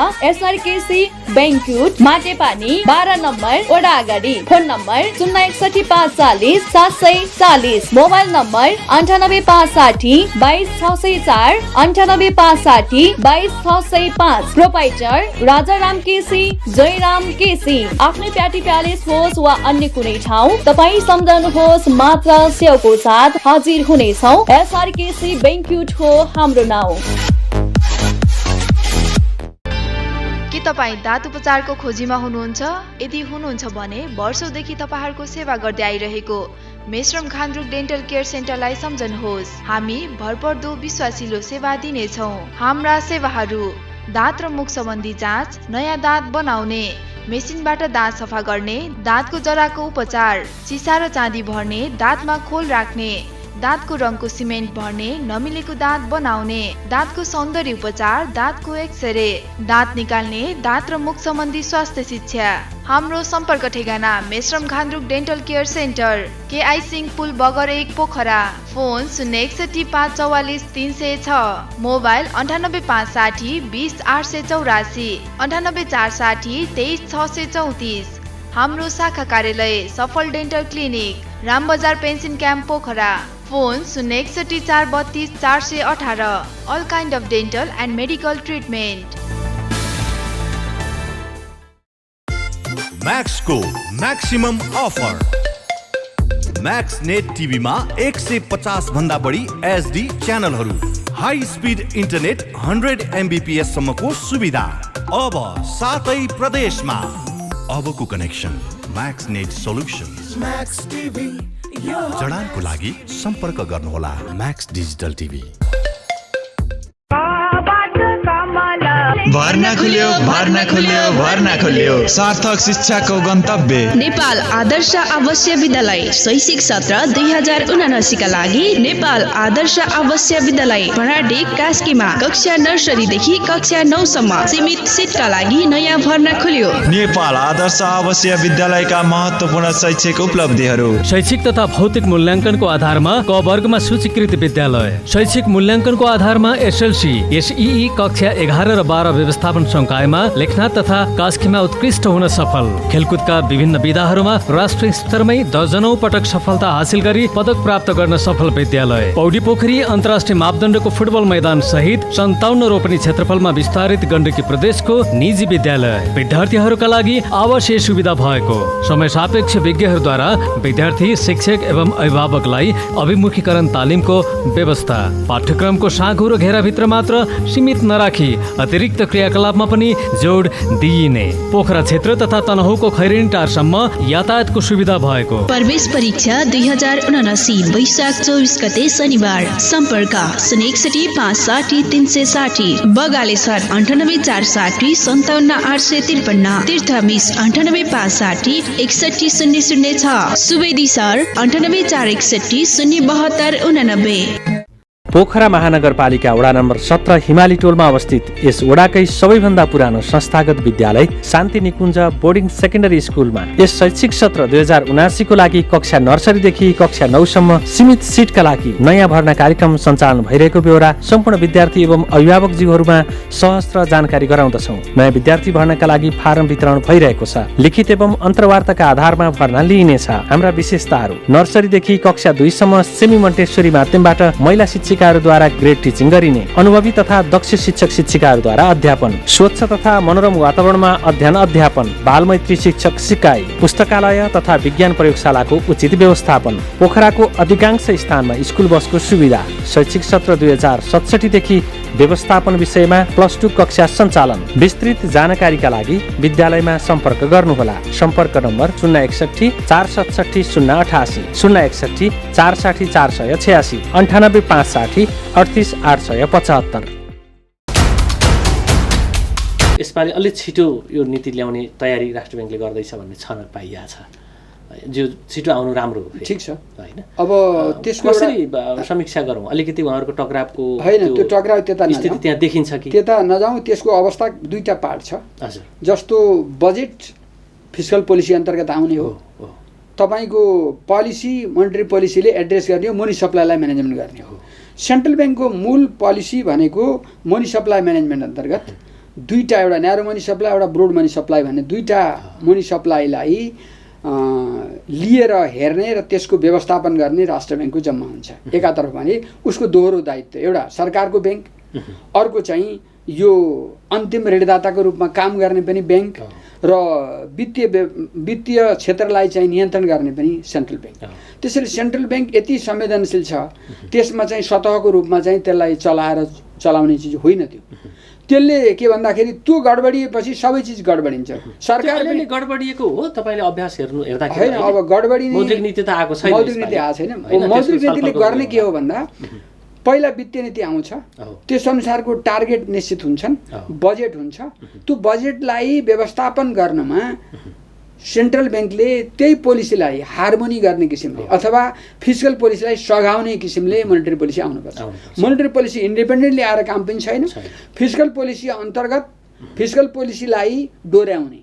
SRKC बैंक्युट माटेपानी 12 नम्बर वडा अगाडि। Phone number 061 540 740, mobile number 98 560 22 604, 98 560 22 605। Proprietor Rajaram KC, Jayaram KC. आफ्नै प्याटी प्यालेस होस् वा अन्य कुनै ठाउँ, तपाईँ सम्झनुहोस् मात्र सेवाको साथ हाजिर हुनेछौँ। SRKC बैंक्युट हो हाम्रो नाउँ। के तपाईँ दाँत उपचारको खोजीमा हुनुहुन्छ? यदि हुनुहुन्छ भने वर्षौंदेखि तपाईहरुको सेवा गर्दै आइरहेको मेश्रम घान्द्रुक डेन्टल केयर सेन्टरलाई सम्झनुहोस्। हामी भरपर्दो विश्वासिलो सेवा दिनेछौँ। हाम्रा सेवाहरू दाँत र मुख सम्बन्धी जाँच, नयाँ दाँत बनाउने, मेसिनबाट दाँत सफा गर्ने, दाँतको जराको उपचार, सिसा र चाँदी भर्ने, दाँतमा खोल राख्ने, दाँतको रङको सिमेन्ट भर्ने, नमिलेको दाँत बनाउने, दाँतको सौन्दर्य उपचार, दाँतको एक्सरे, दाँत निकाल्ने, दाँत र मुख सम्बन्धी स्वास्थ्य शिक्षा। हाम्रो सम्पर्क ठेगाना Meshram Ghandruk dental care centre, KI Singh पुल बगर 1 पोखरा। Phone 061 544 306, mobile 98 560 20 884, 98 460 23 634। हाम्रो शाखा कार्यालय Safal dental clinic, Rambazar pension camp Pokhara. Phone 061 432 418, all kind of dental and medical treatment. म्याक्सको म्याक्सिमम अफर। म्याक्स नेट टिभीमा 150 भन्दा बढी HD च्यानलहरू, हाई स्पिड इन्टरनेट 100 Mbps सम्मको सुविधा अब 7 प्रदेशमा। अबको connection max net solutions. Max TV जडानको लागि सम्पर्क गर्नुहोला म्याक्स डिजिटल टिभी। भर्ना खोल्यो सार्थक शिक्षाको गन्तव्य नेपाल आदर्श आवासीय विद्यालय। शैक्षिक सत्र 2079 का लागि नेपाल आदर्श आवासीय विद्यालय भराडी कास्कीमा कक्षा नर्सरीदेखि कक्षा 9 सम्म सीमित सिटका लागि नयाँ भर्ना खोल्यो। नेपाल आदर्श आवासीय विद्यालयका महत्त्वपूर्ण शैक्षिक उपलब्धिहरू। शैक्षिक तथा भौतिक मूल्याङ्कनको आधारमा क वर्गमा सूचीकृत विद्यालय। शैक्षिक मूल्याङ्कनको आधारमा SLC, SEE कक्षा 11 र 12 व्यवस्थापन संकायमा लेखनाथ तथा कास्कीमा उत्कृष्ट हुन सफल। खेलकुदका विभिन्न विधाहरूमा राष्ट्रिय स्तरमै दर्जनौं पटक सफलता हासिल गरी पदक प्राप्त गर्न सफल विद्यालय। पौडी पोखरी अन्तर्राष्ट्रिय मापदण्डको फुटबल मैदान सहित 57 रोपनी क्षेत्रफलमा विस्तारित गण्डकी प्रदेशको निजी विद्यालय। विद्यार्थीहरूका लागि आवासीय सुविधा भएको, समय सापेक्ष विज्ञहरूद्वारा विद्यार्थी, शिक्षक एवं अभिभावकलाई अभिमुखीकरण तालिमको व्यवस्था। पाठ्यक्रमको साँघुरो घेराभित्र मात्र सीमित नराखी अतिरिक्त क्रियाकलापमा पनि जोड दिइने। पोखरा क्षेत्र तथा तनहुको खैरेनी टारसम्म यातायातको सुविधा भएको। प्रवेश परीक्षा 2079 वैशाख 24 गते शनिबार। सम्पर्क 061 560 360, बगाले सर 98 460 57 853, तीर्थमिस 98 560 61 006, सुवेदी सर 98 461 072 89। पोखरा महानगरपालिका वडा नम्बर 17 हिमाली टोलमा अवस्थित यस वडाकै सबैभन्दा पुरानो संस्थागत विद्यालय शान्ति निकुञ्ज बोर्डिङ सेकेन्डरी स्कुलमा यस शैक्षिक सत्र 2079 को लागि कक्षा नर्सरीदेखि कक्षा 9 सम्म सीमित सिटका लागि नयाँ भर्ना कार्यक्रम सञ्चालन भइरहेको बेहोरा सम्पूर्ण विद्यार्थी एवं अभिभावकज्यूहरूमा सहस्त्र जानकारी गराउँदछौँ। नयाँ विद्यार्थी भर्नाका लागि फारम वितरण भइरहेको छ। लिखित एवं अन्तर्वार्ताका आधारमा भर्ना लिइनेछ। हाम्रा विशेषताहरू: नर्सरीदेखि कक्षा 2 सम्म सेमी मन्टेश्वरी माध्यमबाट महिला शिक्षिकाहरूद्वारा ग्रेड टिचिङ गरिने, अनुभवी तथा दक्ष शिक्षक शिक्षिकाहरूद्वारा अध्यापन, स्वच्छ तथा मनोरम वातावरणमा अध्ययन अध्यापन, बालमैत्री शिक्षक सिकाइ, पुस्तकालय तथा विज्ञान प्रयोगशालाको उचित व्यवस्थापन, पोखराको अधिकांश स्थानमा स्कुल बसको सुविधा। शैक्षिक सत्र 2067 देखि व्यवस्थापन विषयमा +2 कक्षा सञ्चालन। विस्तृत जानकारीका लागि विद्यालयमा सम्पर्क गर्नुहोला। सम्पर्क नम्बर 061 467 088, 061 460 486, 98 560 38 875। यसपालि अलि छिटो यो नीति ल्याउने तयारी राष्ट्र ब्याङ्कले गर्दैछ भन्ने छनक पाइएको छ। जो छिटो आउनु राम्रो हो। ठिक छ हैन। अब त्यसको कसरी समीक्षा गरौँ? अलिकति उहाँहरूको टकरावको हैन, त्यो टकराव त्यता स्थिति त्यहाँ देखिन्छ कि? त्यता नजाउँ। त्यसको अवस्था दुईटा पार्ट छ। हजुर। जस्तो बजेट फिस्कल पोलिसी अन्तर्गत आउने हो। तपाईको पोलिसी मोनेटरी पोलिसीले एड्रेस गर्ने हो, मनी सप्लाईलाई म्यानेजमेन्ट गर्ने हो। सेन्ट्रल ब्याङ्कको मूल पोलिसी भनेको मनी सप्लाई म्यानेजमेन्ट अन्तर्गत दुईटा, एउटा न्यारो मनी सप्लाई एउटा ब्रोड मनी सप्लाई भन्ने दुईटा मनी सप्लाईलाई लिएर हेर्ने र त्यसको व्यवस्थापन गर्ने राष्ट्र ब्याङ्कको जिम्मा हुन्छ। एकातर्फ भने उसको दोहोरो दायित्व, एउटा सरकारको ब्याङ्क, अर्को चाहिँ यो अन्तिम ऋणदाताको रूपमा काम गर्ने पनि ब्याङ्क र वित्तीय क्षेत्रलाई चाहिँ नियन्त्रण गर्ने पनि सेन्ट्रल ब्याङ्क। त्यसैले सेन्ट्रल ब्याङ्क यति संवेदनशील छ, त्यसमा चाहिँ सतहको रूपमा चाहिँ त्यसलाई चलाउने चिज होइन त्यो। त्यसले के भन्दाखेरि त्यो गडबडिएपछि सबै चिज गडबडिन्छ। सरकारले गडबडिएको हो तपाईले अभ्यास हेर्दाखेरि होइन, अब गडबडी मौद्रिक नीति त आएको छैन, मौद्रिक नीति आएको छैन। मौद्रिक नीतिले गर्ने के हो भन्दा पहिला वित्तीय नीति आउँछ, त्यस अनुसारको टार्गेट निश्चित हुन्छन्, बजेट हुन्छ। त्यो बजेटलाई व्यवस्थापन गर्नमा सेन्ट्रल ब्याङ्कले त्यही पोलिसीलाई हार्मोनी गर्ने किसिमले अथवा फिस्कल पोलिसीलाई सघाउने किसिमले मोनेटरी पोलिसी आउनुपर्छ। मोनेटरी पोलिसी इन्डिपेन्डेन्टली आएर काम पनि छैन। फिस्कल पोलिसी अन्तर्गत फिस्कल पोलिसीलाई डोर्याउने,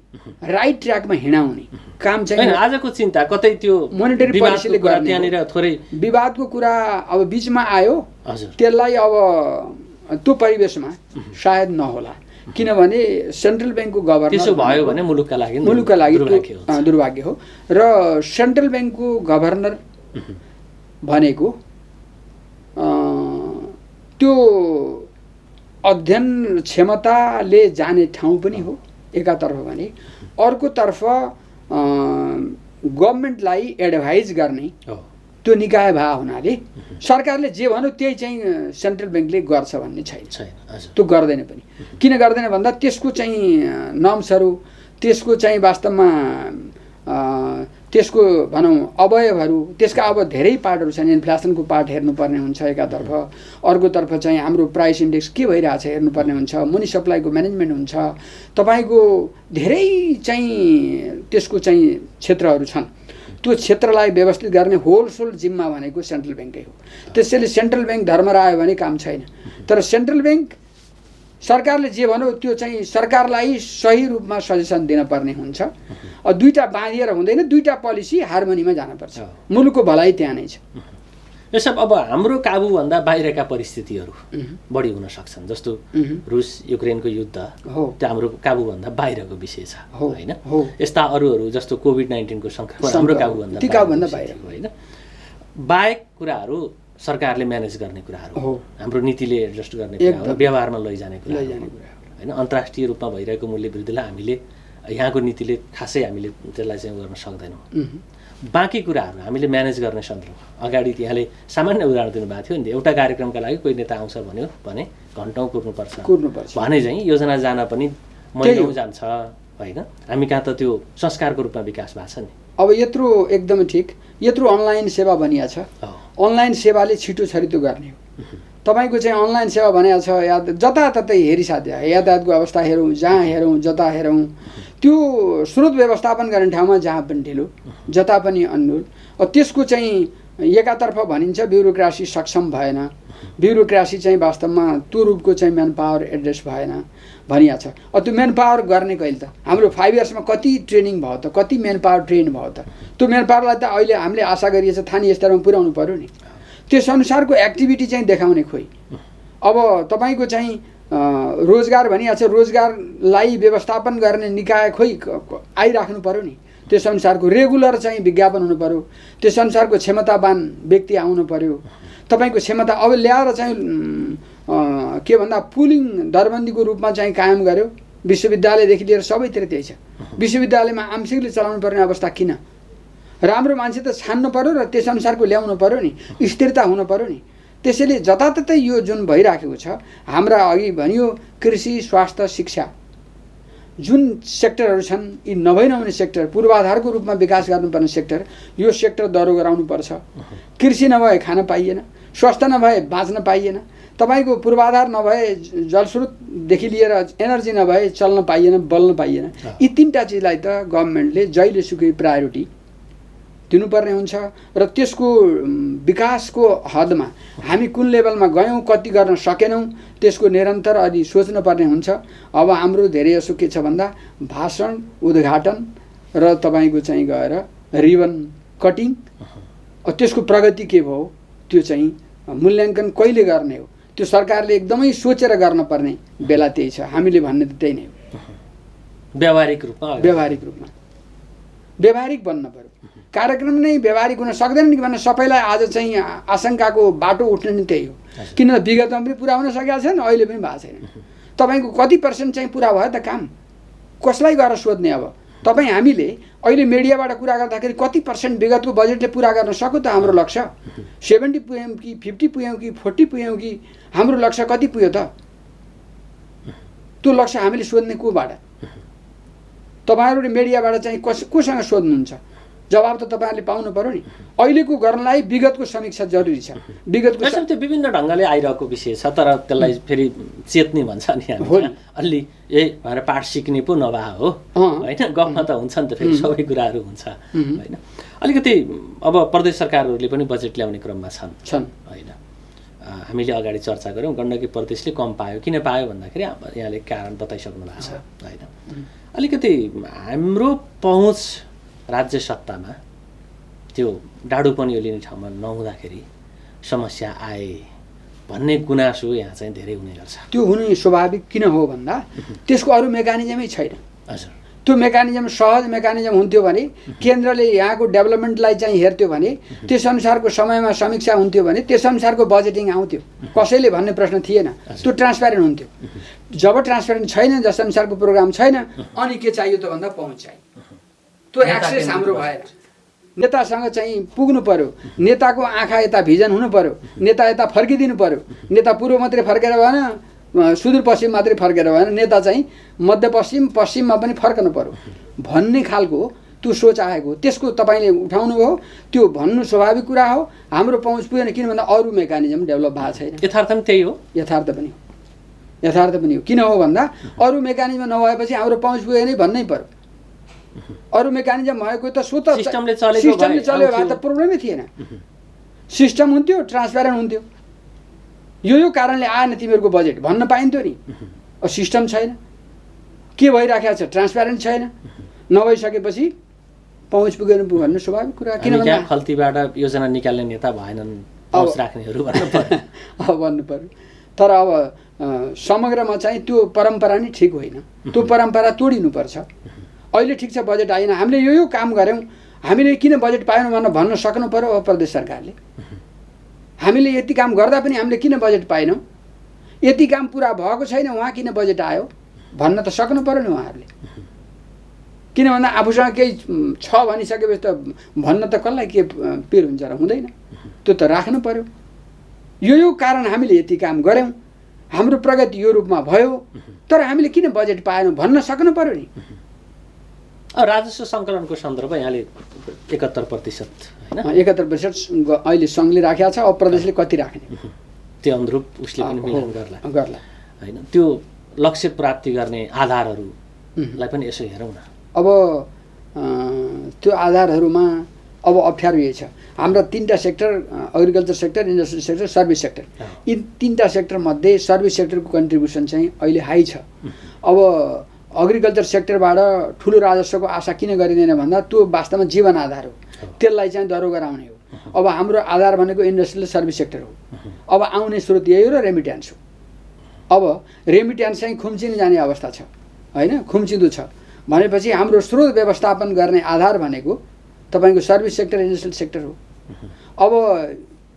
राइट ट्र्याकमा हिँडाउने काम चाहिँ आजको चिन्ता कतै त्यो मोनेटरी पोलिसीले गर्ने। त्यहाँनिर थोरै विवादको कुरा अब बिचमा आयो, त्यसलाई अब त्यो परिवेशमा सायद नहोला, किनभने सेन्ट्रल ब्याङ्कको गभर्नर त्यसो भयो भने मुलुकका लागि दुर्भाग्य हो। र सेन्ट्रल ब्याङ्कको गभर्नर भनेको त्यो अध्ययन क्षमताले जाने ठाउँ पनि हो एकातर्फ भने, अर्कोतर्फ गभर्मेन्टलाई एडभाइज गर्ने त्यो निकाय भए हुनाले सरकारले जे भन्यो त्यही चाहिँ सेन्ट्रल ब्याङ्कले गर्छ भन्ने छैन। त्यो गर्दैन पनि। किन गर्दैन भन्दा त्यसको चाहिँ नर्म्सहरू, त्यसको चाहिँ वास्तवमा त्यसको भनौँ अवयवहरू, त्यसका अब धेरै पार्टहरू छन्। इन्फ्लेसनको पार्ट हेर्नुपर्ने हुन्छ एकातर्फ, अर्कोतर्फ चाहिँ हाम्रो प्राइस इन्डेक्स के भइरहेछ हेर्नुपर्ने हुन्छ, मनी सप्लाईको म्यानेजमेन्ट हुन्छ, तपाईँको धेरै चाहिँ त्यसको चाहिँ क्षेत्रहरू छन्। त्यो क्षेत्रलाई व्यवस्थित गर्ने होलसोल जिम्मा भनेको सेन्ट्रल ब्याङ्कै हो। त्यसैले सेन्ट्रल ब्याङ्क धर्मरा आयो भने काम छैन। तर सेन्ट्रल ब्याङ्क सरकारले जे भन्यो त्यो चाहिँ सरकारलाई सही रूपमा सजेसन दिनपर्ने हुन्छ। दुईटा बाँधिएर हुँदैन, दुईटा पोलिसी हार्मोनीमा जानुपर्छ। मुलुकको भलाइ त्यहाँ नै छ। यो सब अब हाम्रो काबुभन्दा बाहिरका परिस्थितिहरू बढी हुन सक्छन्, जस्तो रुस युक्रेनको युद्ध त्यो हाम्रो काबुभन्दा बाहिरको विषय छ होइन। यस्ता अरूहरू जस्तो कोभिड-19 को सङ्क्रमण हाम्रो काबुभन्दा बाहिर होइन। बाहेक कुराहरू सरकारले म्यानेज गर्ने कुराहरू हो, हाम्रो नीतिले एडजस्ट गर्ने कुराहरू, व्यवहारमा लैजाने कुराहरू होइन। अन्तर्राष्ट्रिय रूपमा भइरहेको मूल्य वृद्धिलाई हामीले यहाँको नीतिले खासै हामीले त्यसलाई चाहिँ गर्न सक्दैनौँ। बाँकी कुराहरू हामीले म्यानेज गर्ने सन्दर्भ अगाडि यहाँले सामान्य उदाहरण दिनुभएको थियो नि, एउटा कार्यक्रमका लागि कोही नेता आउँछ भन्यो भने घन्टौँ कुर्नुपर्छ भने चाहिँ योजना जान पनि महिनौँ जान्छ होइन। हामी कहाँ त त्यो संस्कारको रूपमा विकास भएको छ नि। अब यत्रो एकदमै ठिक, यत्रो अनलाइन सेवा बनिया छ। अनलाइन सेवाले छिटो छरितो गर्ने हो। तपाईँको चाहिँ अनलाइन सेवा भनेको छ, जताततै हेरिसाध्य, यातायातको अवस्था हेरौँ, जहाँ हेरौँ, जता हेरौँ, त्यो स्रोत व्यवस्थापन गर्ने ठाउँमा जहाँ पनि ढिलो, जता पनि अन्नुल। त्यसको चाहिँ एकातर्फ भनिन्छ ब्युरोक्रासी सक्षम भएन, ब्युरोक्रासी चाहिँ वास्तवमा त्यो रूपको चाहिँ म्यान पावर एड्रेस भएन भनिया छ। त्यो म्यान पावर गर्ने कहिले त हाम्रो 5 इयर्समा कति ट्रेनिङ भयो त, कति म्यान पावर ट्रेन भयो त? त्यो म्यान पावरलाई त अहिले हामीले आशा गरिएछ स्थानीय स्तरमा पुर्याउनु पर्यो नि। त्यस अनुसारको एक्टिभिटी चाहिँ देखाउने खोइ। अब तपाईँको चाहिँ रोजगार भनिया छ, रोजगारलाई व्यवस्थापन गर्ने निकाय खोइ आइराख्नु पर्यो नि। त्यस अनुसारको रेगुलर चाहिँ विज्ञापन हुनु पर्यो, त्यस अनुसारको क्षमतावान व्यक्ति आउनु पर्यो। तपाईँको क्षमता अब ल्याएर चाहिँ के भन्दा पुलिङ दरबन्दीको रूपमा चाहिँ कायम गर्यो, विश्वविद्यालयदेखि लिएर सबैतिर त्यही छ। विश्वविद्यालयमा आंशिकले चलाउनु पर्ने अवस्था किन? राम्रो मान्छे त छान्नु पर्यो र त्यस अनुसारको ल्याउनु पर्यो नि, स्थिरता हुनु पर्यो नि। त्यसैले जताततै यो जुन भइराखेको छ, हाम्रा अघि भनियो कृषि, स्वास्थ्य, शिक्षा जुन सेक्टरहरू छन्, यी नभइनहुने सेक्टर, पूर्वाधारको रूपमा विकास गर्नुपर्ने सेक्टर, यो सेक्टर दह्रो गराउनुपर्छ। कृषि नभए खान पाइएन, स्वास्थ्य नभए बाँच्न पाइएन, तपाईँको पूर्वाधार नभए जलस्रोतदेखि लिएर एनर्जी नभए चल्न पाइएन, बल्न पाइएन। यी तीनटा चिजलाई त गभर्मेन्टले जहिलेसुकै प्रायोरिटी दिनुपर्ने हुन्छ र त्यसको विकासको हदमा हामी कुन लेभलमा गयौँ, कति गर्न सकेनौँ, त्यसको निरन्तर अलि सोच्नुपर्ने हुन्छ। अब हाम्रो धेरै जसो के छ भन्दा भाषण, उद्घाटन र तपाईँको चाहिँ गएर रिबन कटिङ, त्यसको प्रगति के भयो त्यो चाहिँ मूल्याङ्कन कहिले गर्ने हो, त्यो सरकारले एकदमै सोचेर गर्नुपर्ने बेला त्यही छ। हामीले भन्ने त त्यही नै हो। व्यावहारिक रूपमा व्यावहारिक बन्न पर्यो। कार्यक्रम नै व्यावहारिक हुन सक्दैन नि भन्ने सबैलाई आज चाहिँ आशंकाको बाटो उठ्ने नि त्यही हो। किन विगतमा पनि पुरा हुन सकेका छैन, अहिले पनि भएको छैन। तपाईँको कति % चाहिँ पुरा भयो त काम? कसलाई गएर सोध्ने? अब तपाईँ हामीले अहिले मिडियाबाट कुरा गर्दाखेरि कति % विगतको बजेटले पुरा गर्न सक्यो त? हाम्रो लक्ष्य 70 पुग्यौँ कि 50 पुग्यौँ कि 40 पुग्यौँ कि हाम्रो लक्ष्य कति पुग्यो त? त्यो लक्ष्य हामीले सोध्ने कोबाट? तपाईँहरूले मिडियाबाट चाहिँ कोसँग सोध्नुहुन्छ? जवाब त तपाईँहरूले पाउनु पर्यो नि। अहिलेको गर्नलाई विगतको समीक्षा जरुरी छ। विगतको त्यो विभिन्न ढङ्गले आइरहेको विषय छ, तर त्यसलाई फेरि चेत्ने भन्छ नि हामी अलि भनेर पाठ सिक्ने पो नभए हो होइन। गफमा त हुन्छ नि त, फेरि सबै कुराहरू हुन्छ होइन। अलिकति अब प्रदेश सरकारहरूले पनि बजेट ल्याउने क्रममा छन् होइन। हामीले अगाडि चर्चा गऱ्यौँ, गण्डकी प्रदेशले कम पायो। किन पायो भन्दाखेरि यहाँले कारण बताइसक्नु भएको छ होइन। अलिकति हाम्रो पहुँच राज्य सत्तामा त्यो डाडु पनि लिने ठाउँमा नहुँदाखेरि समस्या आए भन्ने गुनासो यहाँ चाहिँ धेरै हुने गर्छ। त्यो हुने स्वाभाविक किन हो भन्दा त्यसको अरू मेकानिजमै छैन। हजुर, त्यो मेकानिजम सहज मेकानिजम हुन्थ्यो भने, केन्द्रले यहाँको डेभलपमेन्टलाई चाहिँ हेर्थ्यो भने, त्यसअनुसारको समयमा समीक्षा हुन्थ्यो भने त्यसअनुसारको बजेटिङ आउँथ्यो, कसैले भन्ने प्रश्न थिएन। त्यो ट्रान्सप्यारेन्ट हुन्थ्यो। जब ट्रान्सप्यारेन्ट छैन, जसअनुसारको प्रोग्राम छैन, अनि के चाहियो त भन्दा पहुँच चाहियो। त्यो एक्सेस हाम्रो भएन। नेतासँग चाहिँ पुग्नु पर्यो, नेताको आँखा यता भिजन हुनु पर्यो, नेता यता फर्किदिनु पर्यो। नेता पूर्व मात्रै फर्केर भएन, सुदूरपश्चिम मात्रै फर्केर भएन, नेता चाहिँ मध्यपश्चिम पश्चिममा पनि फर्कनु पर्यो भन्ने खालको त्यो सोच आएको। त्यसको तपाईँले उठाउनु भयो, त्यो भन्नु स्वाभाविक कुरा हो। हाम्रो पहुँच पुगेन किन भन्दा अरू मेकानिजम डेभलप भएको छैन। यथार्थ पनि त्यही हो। यथार्थ पनि हो। किन हो भन्दा अरू मेकानिजम नभएपछि हाम्रो पहुँच पुगेन भन्नै पर्यो। अरू मेकानिजम भएको त सिस्टमले चल्यो भए त प्रब्लमै थिएन। सिस्टम हुन्थ्यो, ट्रान्सप्यारेन्ट हुन्थ्यो। यो कारणले आएन तिमीहरूको बजेट भन्न पाइन्थ्यो नि। सिस्टम छैन, के भइराखेको छ? ट्रान्सप्यारेन्ट छैन। नभइसकेपछि पहुँच पुगेन भन्नु स्वाभाविक कुरा। किन भन्दा खल्तीबाट योजना निकाल्ने नेता भएनन्, पहुँच राख्नेहरू भन्नु पर्यो। तर अब समग्रमा चाहिँ त्यो परम्परा नै ठिक होइन। त्यो परम्परा तोडिनुपर्छ। अहिले ठिक छ, बजेट आएन, हामीले यो काम गऱ्यौँ, हामीले किन बजेट पाएनौँ भनेर भन्न सक्नु पर्यो। अब प्रदेश सरकारले हामीले यति काम गर्दा पनि हामीले किन बजेट पाएनौँ, यति काम पुरा भएको छैन, उहाँ किन बजेट आयो भन्न त सक्नु पर्यो नि उहाँहरूले। किन भन्दा आफूसँग केही छ भनिसकेपछि त भन्न त कसलाई के पिर हुन्छ र? हुँदैन। त्यो त राख्नु पर्यो। यो कारण हामीले यति काम गऱ्यौँ, हाम्रो प्रगति यो रूपमा भयो, तर हामीले किन बजेट पाएनौँ भन्न सक्नु पर्यो नि। राजस्व सङ्कलनको सन्दर्भ यहाँले 71% होइन, 71% अहिले सङ्घले राखेको छ। अब प्रदेशले कति राख्ने त्यो अनुरूप उसले पनि मिलान गर्ला होइन। त्यो लक्ष्य प्राप्ति गर्ने आधारहरूलाई पनि यसो हेरौँ न। अब त्यो आधारहरूमा अब अप्ठ्यारो यही छ। हाम्रा 3टा sector, agriculture sector, industrial sector, service sector, यी 3टा सेक्टरमध्ये सर्भिस सेक्टरको कन्ट्रिब्युसन चाहिँ अहिले हाई छ। अब एग्रिकल्चर सेक्टरबाट ठुलो राजस्वको आशा किन गरिँदैन भन्दा त्यो वास्तवमा जीवन आधार हो, त्यसलाई चाहिँ दरो गराउने हो। अब हाम्रो आधार भनेको इन्डस्ट्रियल सर्भिस सेक्टर हो। अब आउने स्रोत यही हो र रेमिट्यान्स हो। अब रेमिट्यान्स चाहिँ खुम्चिन जाने अवस्था छ होइन, खुम्चिँदो छ भनेपछि हाम्रो स्रोत व्यवस्थापन गर्ने आधार भनेको तपाईँको सर्भिस सेक्टर, इन्डस्ट्रियल सेक्टर हो। अब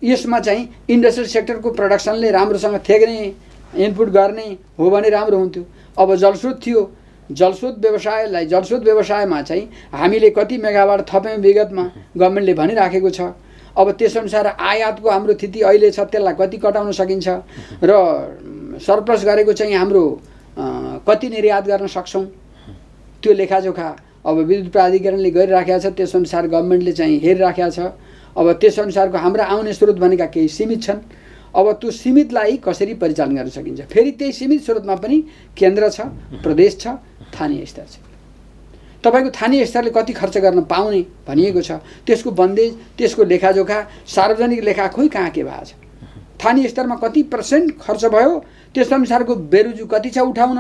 यसमा चाहिँ इन्डस्ट्रियल सेक्टरको प्रोडक्सनले राम्रोसँग थेग्ने, इनपुट गर्ने हो भने राम्रो हुन्थ्यो। अब जलस्रोत थियो, जलस्रोत व्यवसायमा चाहिँ हामीले कति मेगावाट थप्यौँ विगतमा गभर्मेन्टले भनिराखेको छ। अब त्यसअनुसार आयातको हाम्रो स्थिति अहिले छ, त्यसलाई कति कटाउन सकिन्छ र सरप्लस गरेको चाहिँ हाम्रो कति निर्यात गर्न सक्छौँ, त्यो लेखाजोखा अब विद्युत प्राधिकरणले गरिराखेको छ। त्यसअनुसार गभर्मेन्टले चाहिँ हेरिराखेको छ। अब त्यसअनुसारको हाम्रा आउने स्रोत भनेका केही सीमित छन्। अब त्यो सीमितलाई कसरी परिचालन गर्न सकिन्छ? फेरि त्यही सीमित स्रोतमा पनि केन्द्र छ, प्रदेश छ, स्थानीय स्तर छ। तपाईँको स्थानीय स्तरले कति खर्च गर्न पाउने भनिएको छ, त्यसको बन्देज, त्यसको लेखाजोखा, सार्वजनिक लेखा खोइ कहाँ के भएको छ? स्थानीय स्तरमा कति % खर्च भयो, त्यसअनुसारको बेरुजु कति छ उठाउन?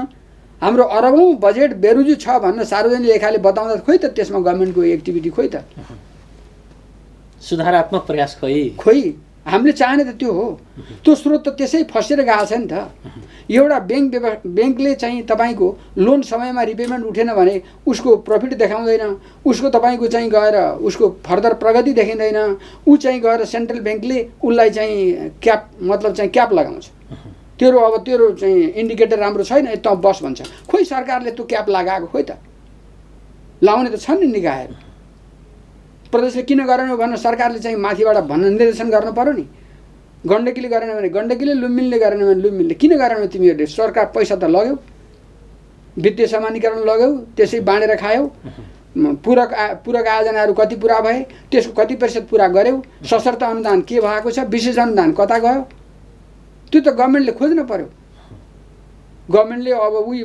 हाम्रो अरबौँ बजेट बेरुजु छ भन्न सार्वजनिक लेखाले बताउँदा खोइ त त्यसमा गभर्मेन्टको एक्टिभिटी खोइ त? सुधारात्मक प्रयास खोइ हामीले चाहने त त्यो हो। त्यो स्रोत त त्यसै फसेर गएको छ नि त। एउटा ब्याङ्कले चाहिँ तपाईँको लोन समयमा रिपेमेन्ट उठेन भने उसको प्रफिट देखाउँदैन, उसको तपाईँको चाहिँ गएर उसको फर्दर प्रगति देखिँदैन। ऊ चाहिँ गएर सेन्ट्रल ब्याङ्कले उसलाई चाहिँ क्याप मतलब चाहिँ क्याप लगाउँछ। तेरो चाहिँ इन्डिकेटर राम्रो छैन त बस भन्छ। खोइ सरकारले त्यो क्याप लगाएको खोइ त, लाउने त छन् नि निकायहरू। प्रदेशले किन गरेन भनेर सरकारले चाहिँ माथिबाट भन्न निर्देशन गर्नु पर्यो नि। गण्डकीले गरेन भने गण्डकीले, लुम्बिनीले गरेन भने लुम्बिनीले। किन गरेन तिमीहरूले? सरकार पैसा त लग्यौ, वित्तीय समानीकरण लग्यौ, त्यसै बाँडेर खायौ। पूरक आयोजनाहरू कति पुरा भए, त्यसको कति प्रतिशत पुरा गर्यौ, सशर्त अनुदान के भएको छ, विशेष अनुदान कता गयो, त्यो त गभर्मेन्टले खोज्नु पर्यो। गभर्मेन्टले अब उही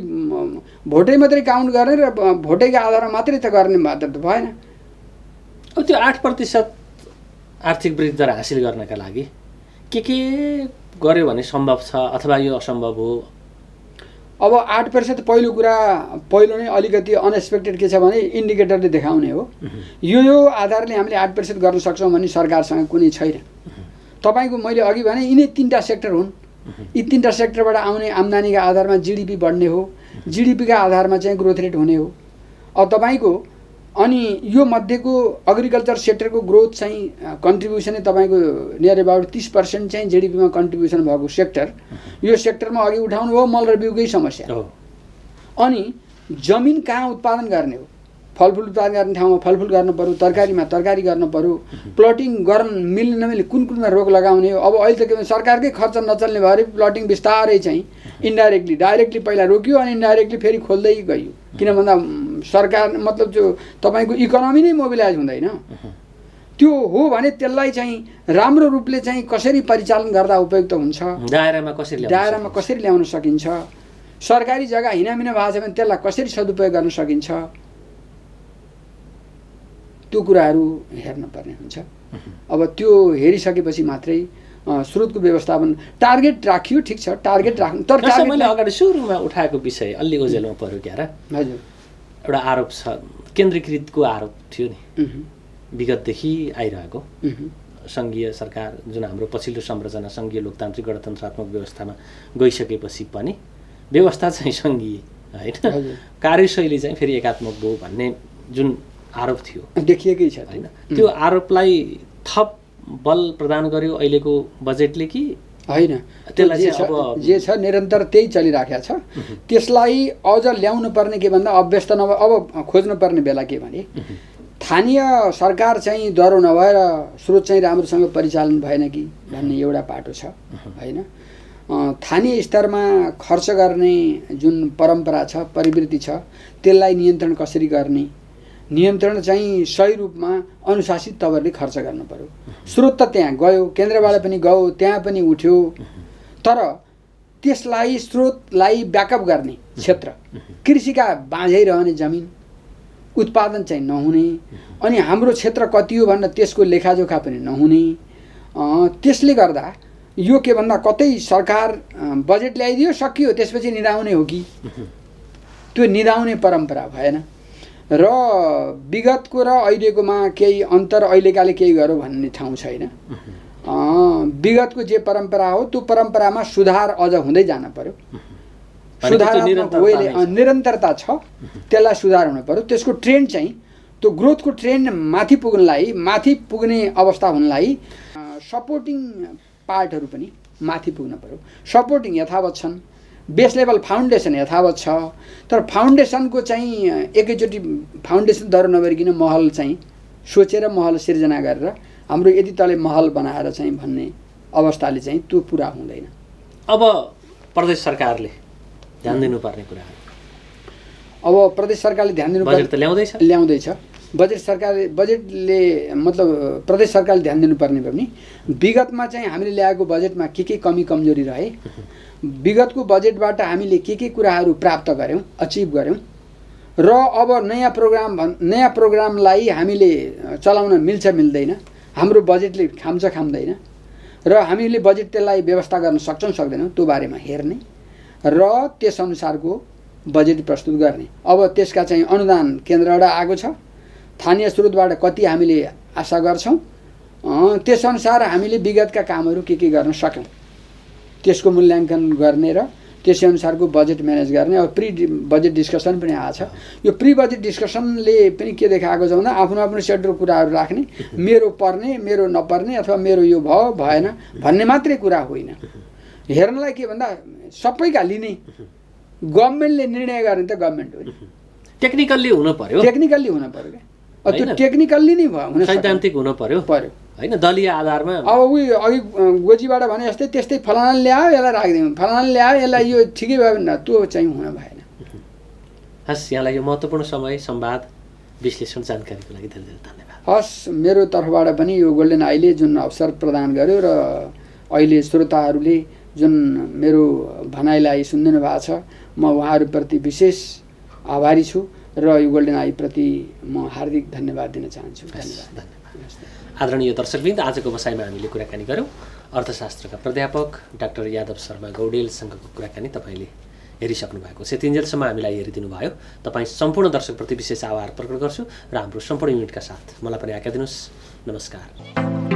भोटै मात्रै काउन्ट गर्ने र भोटैको आधारमा मात्रै त गर्ने मात्र त भएन। अब त्यो 8% आर्थिक वृद्धि दर हासिल गर्नका लागि के गर्यो भने सम्भव छ अथवा यो असम्भव हो? अब 8% पहिलो नै अलिकति अनएक्सपेक्टेड के छ भने इन्डिकेटरले देखाउने हो। यो आधारले हामीले 8% गर्न सक्छौँ भने सरकारसँग कुनै छैन। तपाईँको मैले अघि भने यिनै 3टा सेक्टर हुन्। यी 3टा सेक्टरबाट आउने आम्दानीका आधारमा जिडिपी बढ्ने हो, जिडिपीका आधारमा चाहिँ ग्रोथ रेट हुने हो। अब तपाईँको अनि यो मध्येको एग्रिकल्चर सेक्टरको ग्रोथ चाहिँ कन्ट्रिब्युसनै तपाईँको नियर अबाउट 30% चाहिँ जिडिपीमा कन्ट्रिब्युसन भएको सेक्टर, यो सेक्टरमा अघि उठाउनु हो मल र बिउकै समस्या। अनि जमिन कहाँ उत्पादन गर्ने हो? फलफुल उत्पादन गर्ने ठाउँमा फलफुल गर्नु पर्यो, तरकारीमा तरकारी गर्नु पर्यो। प्लटिङ गर्न मिल्ने नमिल्ने कुनमा रोक लगाउने हो। अब अहिले त के भन्छ सरकारकै खर्च नचल्ने भएर प्लटिङ बिस्तारै चाहिँ इन्डाइरेक्टली, डाइरेक्टली पहिला रोकियो अनि इन्डाइरेक्टली फेरि खोल्दै गयो। किन भन्दा सरकार मतलब जो तपाईँको इकोनोमी नै मोबिलाइज हुँदैन। त्यो हो भने त्यसलाई चाहिँ राम्रो रूपले चाहिँ कसरी परिचालन गर्दा उपयुक्त हुन्छ, दायरामा कसरी ल्याउन सकिन्छ, सरकारी जग्गा हिनामिना भएको छ भने त्यसलाई कसरी सदुपयोग गर्न सकिन्छ, त्यो कुराहरू हेर्नुपर्ने हुन्छ। अब त्यो हेरिसकेपछि मात्रै स्रोतको व्यवस्थापन टार्गेट राखियो, ठिक छ टार्गेट राख्नु। तर मैले अगाडि सुरुमा उठाएको विषय अलि ओझेलमा पर्यो क्या र? हजुर, एउटा आरोप छ, केन्द्रीकृतको आरोप थियो नि विगतदेखि आइरहेको। सङ्घीय सरकार जुन हाम्रो पछिल्लो संरचना सङ्घीय लोकतान्त्रिक गणतन्त्रात्मक व्यवस्थामा गइसकेपछि पनि व्यवस्था चाहिँ सङ्घीय होइन, कार्यशैली चाहिँ फेरि एकात्मक भयो भन्ने जुन आरोप थियो देखिएकै छ होइन। त्यो आरोपलाई थप बल प्रदान गर्यो अहिलेको बजेटले कि होइन? त्यसलाई जे छ निरन्तर त्यही चलिराखेको छ। त्यसलाई अझ ल्याउनु पर्ने के भन्दा अभ्यस्त नभए अब खोज्नु पर्ने बेला के भने स्थानीय सरकार चाहिँ डह्रो नभएर स्रोत चाहिँ राम्रोसँग परिचालन भएन कि भन्ने एउटा पाटो छ होइन। स्थानीय स्तरमा खर्च गर्ने जुन परम्परा छ, प्रवृत्ति छ, त्यसलाई नियन्त्रण कसरी गर्ने, नियन्त्रण चाहिँ सही रूपमा अनुशासित तवरले खर्च गर्नु पर्यो। स्रोत त त्यहाँ गयो, केन्द्रबाट पनि गयो, त्यहाँ पनि उठ्यो, तर त्यसलाई स्रोतलाई ब्याकअप गर्ने क्षेत्र, कृषिका बाँझै रहने जमिन, उत्पादन चाहिँ नहुने, अनि हाम्रो क्षेत्र कति हो भनेर त्यसको लेखाजोखा पनि नहुने। त्यसले गर्दा यो के भन्दा कतै सरकार बजेट ल्याइदियो सकियो त्यसपछि निदाउने हो कि, त्यो निदाउने परम्परा भएन। र विगतको र अहिलेकोमा केही अन्तर अहिलेकाले केही गर्यो भन्ने ठाउँ छैन। विगतको जे परम्परा हो त्यो परम्परामा सुधार अझ हुँदै जान पर्यो। सुधारात्मक वेले निरन्तरता छ, त्यसलाई सुधार हुनु पर्यो। त्यसको ट्रेन्ड चाहिँ त्यो ग्रोथको ट्रेन्ड माथि पुग्ने अवस्था हुनलाई सपोर्टिङ पार्टहरू पनि माथि पुग्न पर्यो। सपोर्टिङ यथावत छन्, बेस लेभल फाउन्डेसन यथावत छ, तर फाउन्डेसनको चाहिँ एकैचोटि फाउन्डेसन दह्रो नगरिकन महल चाहिँ सोचेर महल सिर्जना गरेर हाम्रो यदि तले महल बनाएर चाहिँ भन्ने अवस्थाले चाहिँ त्यो पुरा हुँदैन। अब प्रदेश सरकारले ध्यान दिनुपर्ने कुराहरू, अब प्रदेश सरकारले ध्यान दिनुपर्ने बजेट त ल्याउँदैछ। बजेटले मतलब प्रदेश सरकारले ध्यान दिनुपर्ने पनि विगतमा चाहिँ हामीले ल्याएको बजेटमा के कमी कमजोरी रहे, विगतको बजेटबाट हामीले के कुराहरू प्राप्त गऱ्यौँ, अचिभ गऱ्यौँ, र अब नयाँ प्रोग्रामलाई हामीले चलाउन मिल्छ मिल्दैन, हाम्रो बजेटले खाम्दैन, र हामीले बजेट त्यसलाई व्यवस्था गर्न सक्छौँ सक्दैनौँ त्यो बारेमा हेर्ने र त्यसअनुसारको बजेट प्रस्तुत गर्ने। अब त्यसका चाहिँ अनुदान केन्द्रबाट आएको छ, स्थानीय स्रोतबाट कति हामीले आशा गर्छौँ त्यसअनुसार हामीले विगतका कामहरू के गर्न सक्यौँ त्यसको मूल्याङ्कन गर्ने र त्यसै अनुसारको बजेट म्यानेज गर्ने। अब प्री बजेट डिस्कसन पनि आएको छ। यो प्री बजेट डिस्कसनले पनि के देखाएको छ भन्दा आफ्नो आफ्नो सेड्युल कुराहरू राख्ने, मेरो पर्ने मेरो नपर्ने अथवा मेरो यो भयो भएन भन्ने मात्रै कुरा होइन। हेर्नलाई के भन्दा सबैका लिने, गभर्मेन्टले निर्णय गर्ने त गभर्मेन्ट हो नि, टेक्निकल्ली हुनु पर्यो, टेक्निकल्ली हुन पर्यो क्या। त्यो टेक्निकल्ली नै भयो, सैद्धान्तिक हुनु पर्यो होइन, दलीय आधारमा। अब उही अघि गोजीबाट भने जस्तै त्यस्तै फलानाले ल्यायो यसलाई राखिदिउँ, फलानाले ल्यायो यसलाई यो ठिकै भयो भने त्यो चाहिँ हुन भएन। हस्, यहाँलाई यो महत्त्वपूर्ण समय संवाद विश्लेषण जानकारीको लागि धेरै धेरै धन्यवाद। हस्, मेरो तर्फबाट पनि यो गोल्डन आईले जुन अवसर प्रदान गर्यो र अहिले श्रोताहरूले जुन मेरो भनाइलाई सुनिदिनु भएको छ, म उहाँहरूप्रति विशेष आभारी छु र यो गोल्डन आईप्रति म हार्दिक धन्यवाद दिन चाहन्छु। धन्यवाद। आदरणीय दर्शकवृन्द, आजको बसाइमा हामीले कुराकानी गऱ्यौँ अर्थशास्त्रका प्राध्यापक डाक्टर यादव शर्मा गौडेलसँगको कुराकानी तपाईँले हेरिसक्नु भएको छ। यतिन्जेलसम्म हामीलाई हेरिदिनु भयो। तपाईँ सम्पूर्ण दर्शकप्रति विशेष आभार प्रकट गर्छु र हाम्रो सम्पूर्ण युनिटका साथ मलाई पनि आज्ञा दिनुहोस्। नमस्कार।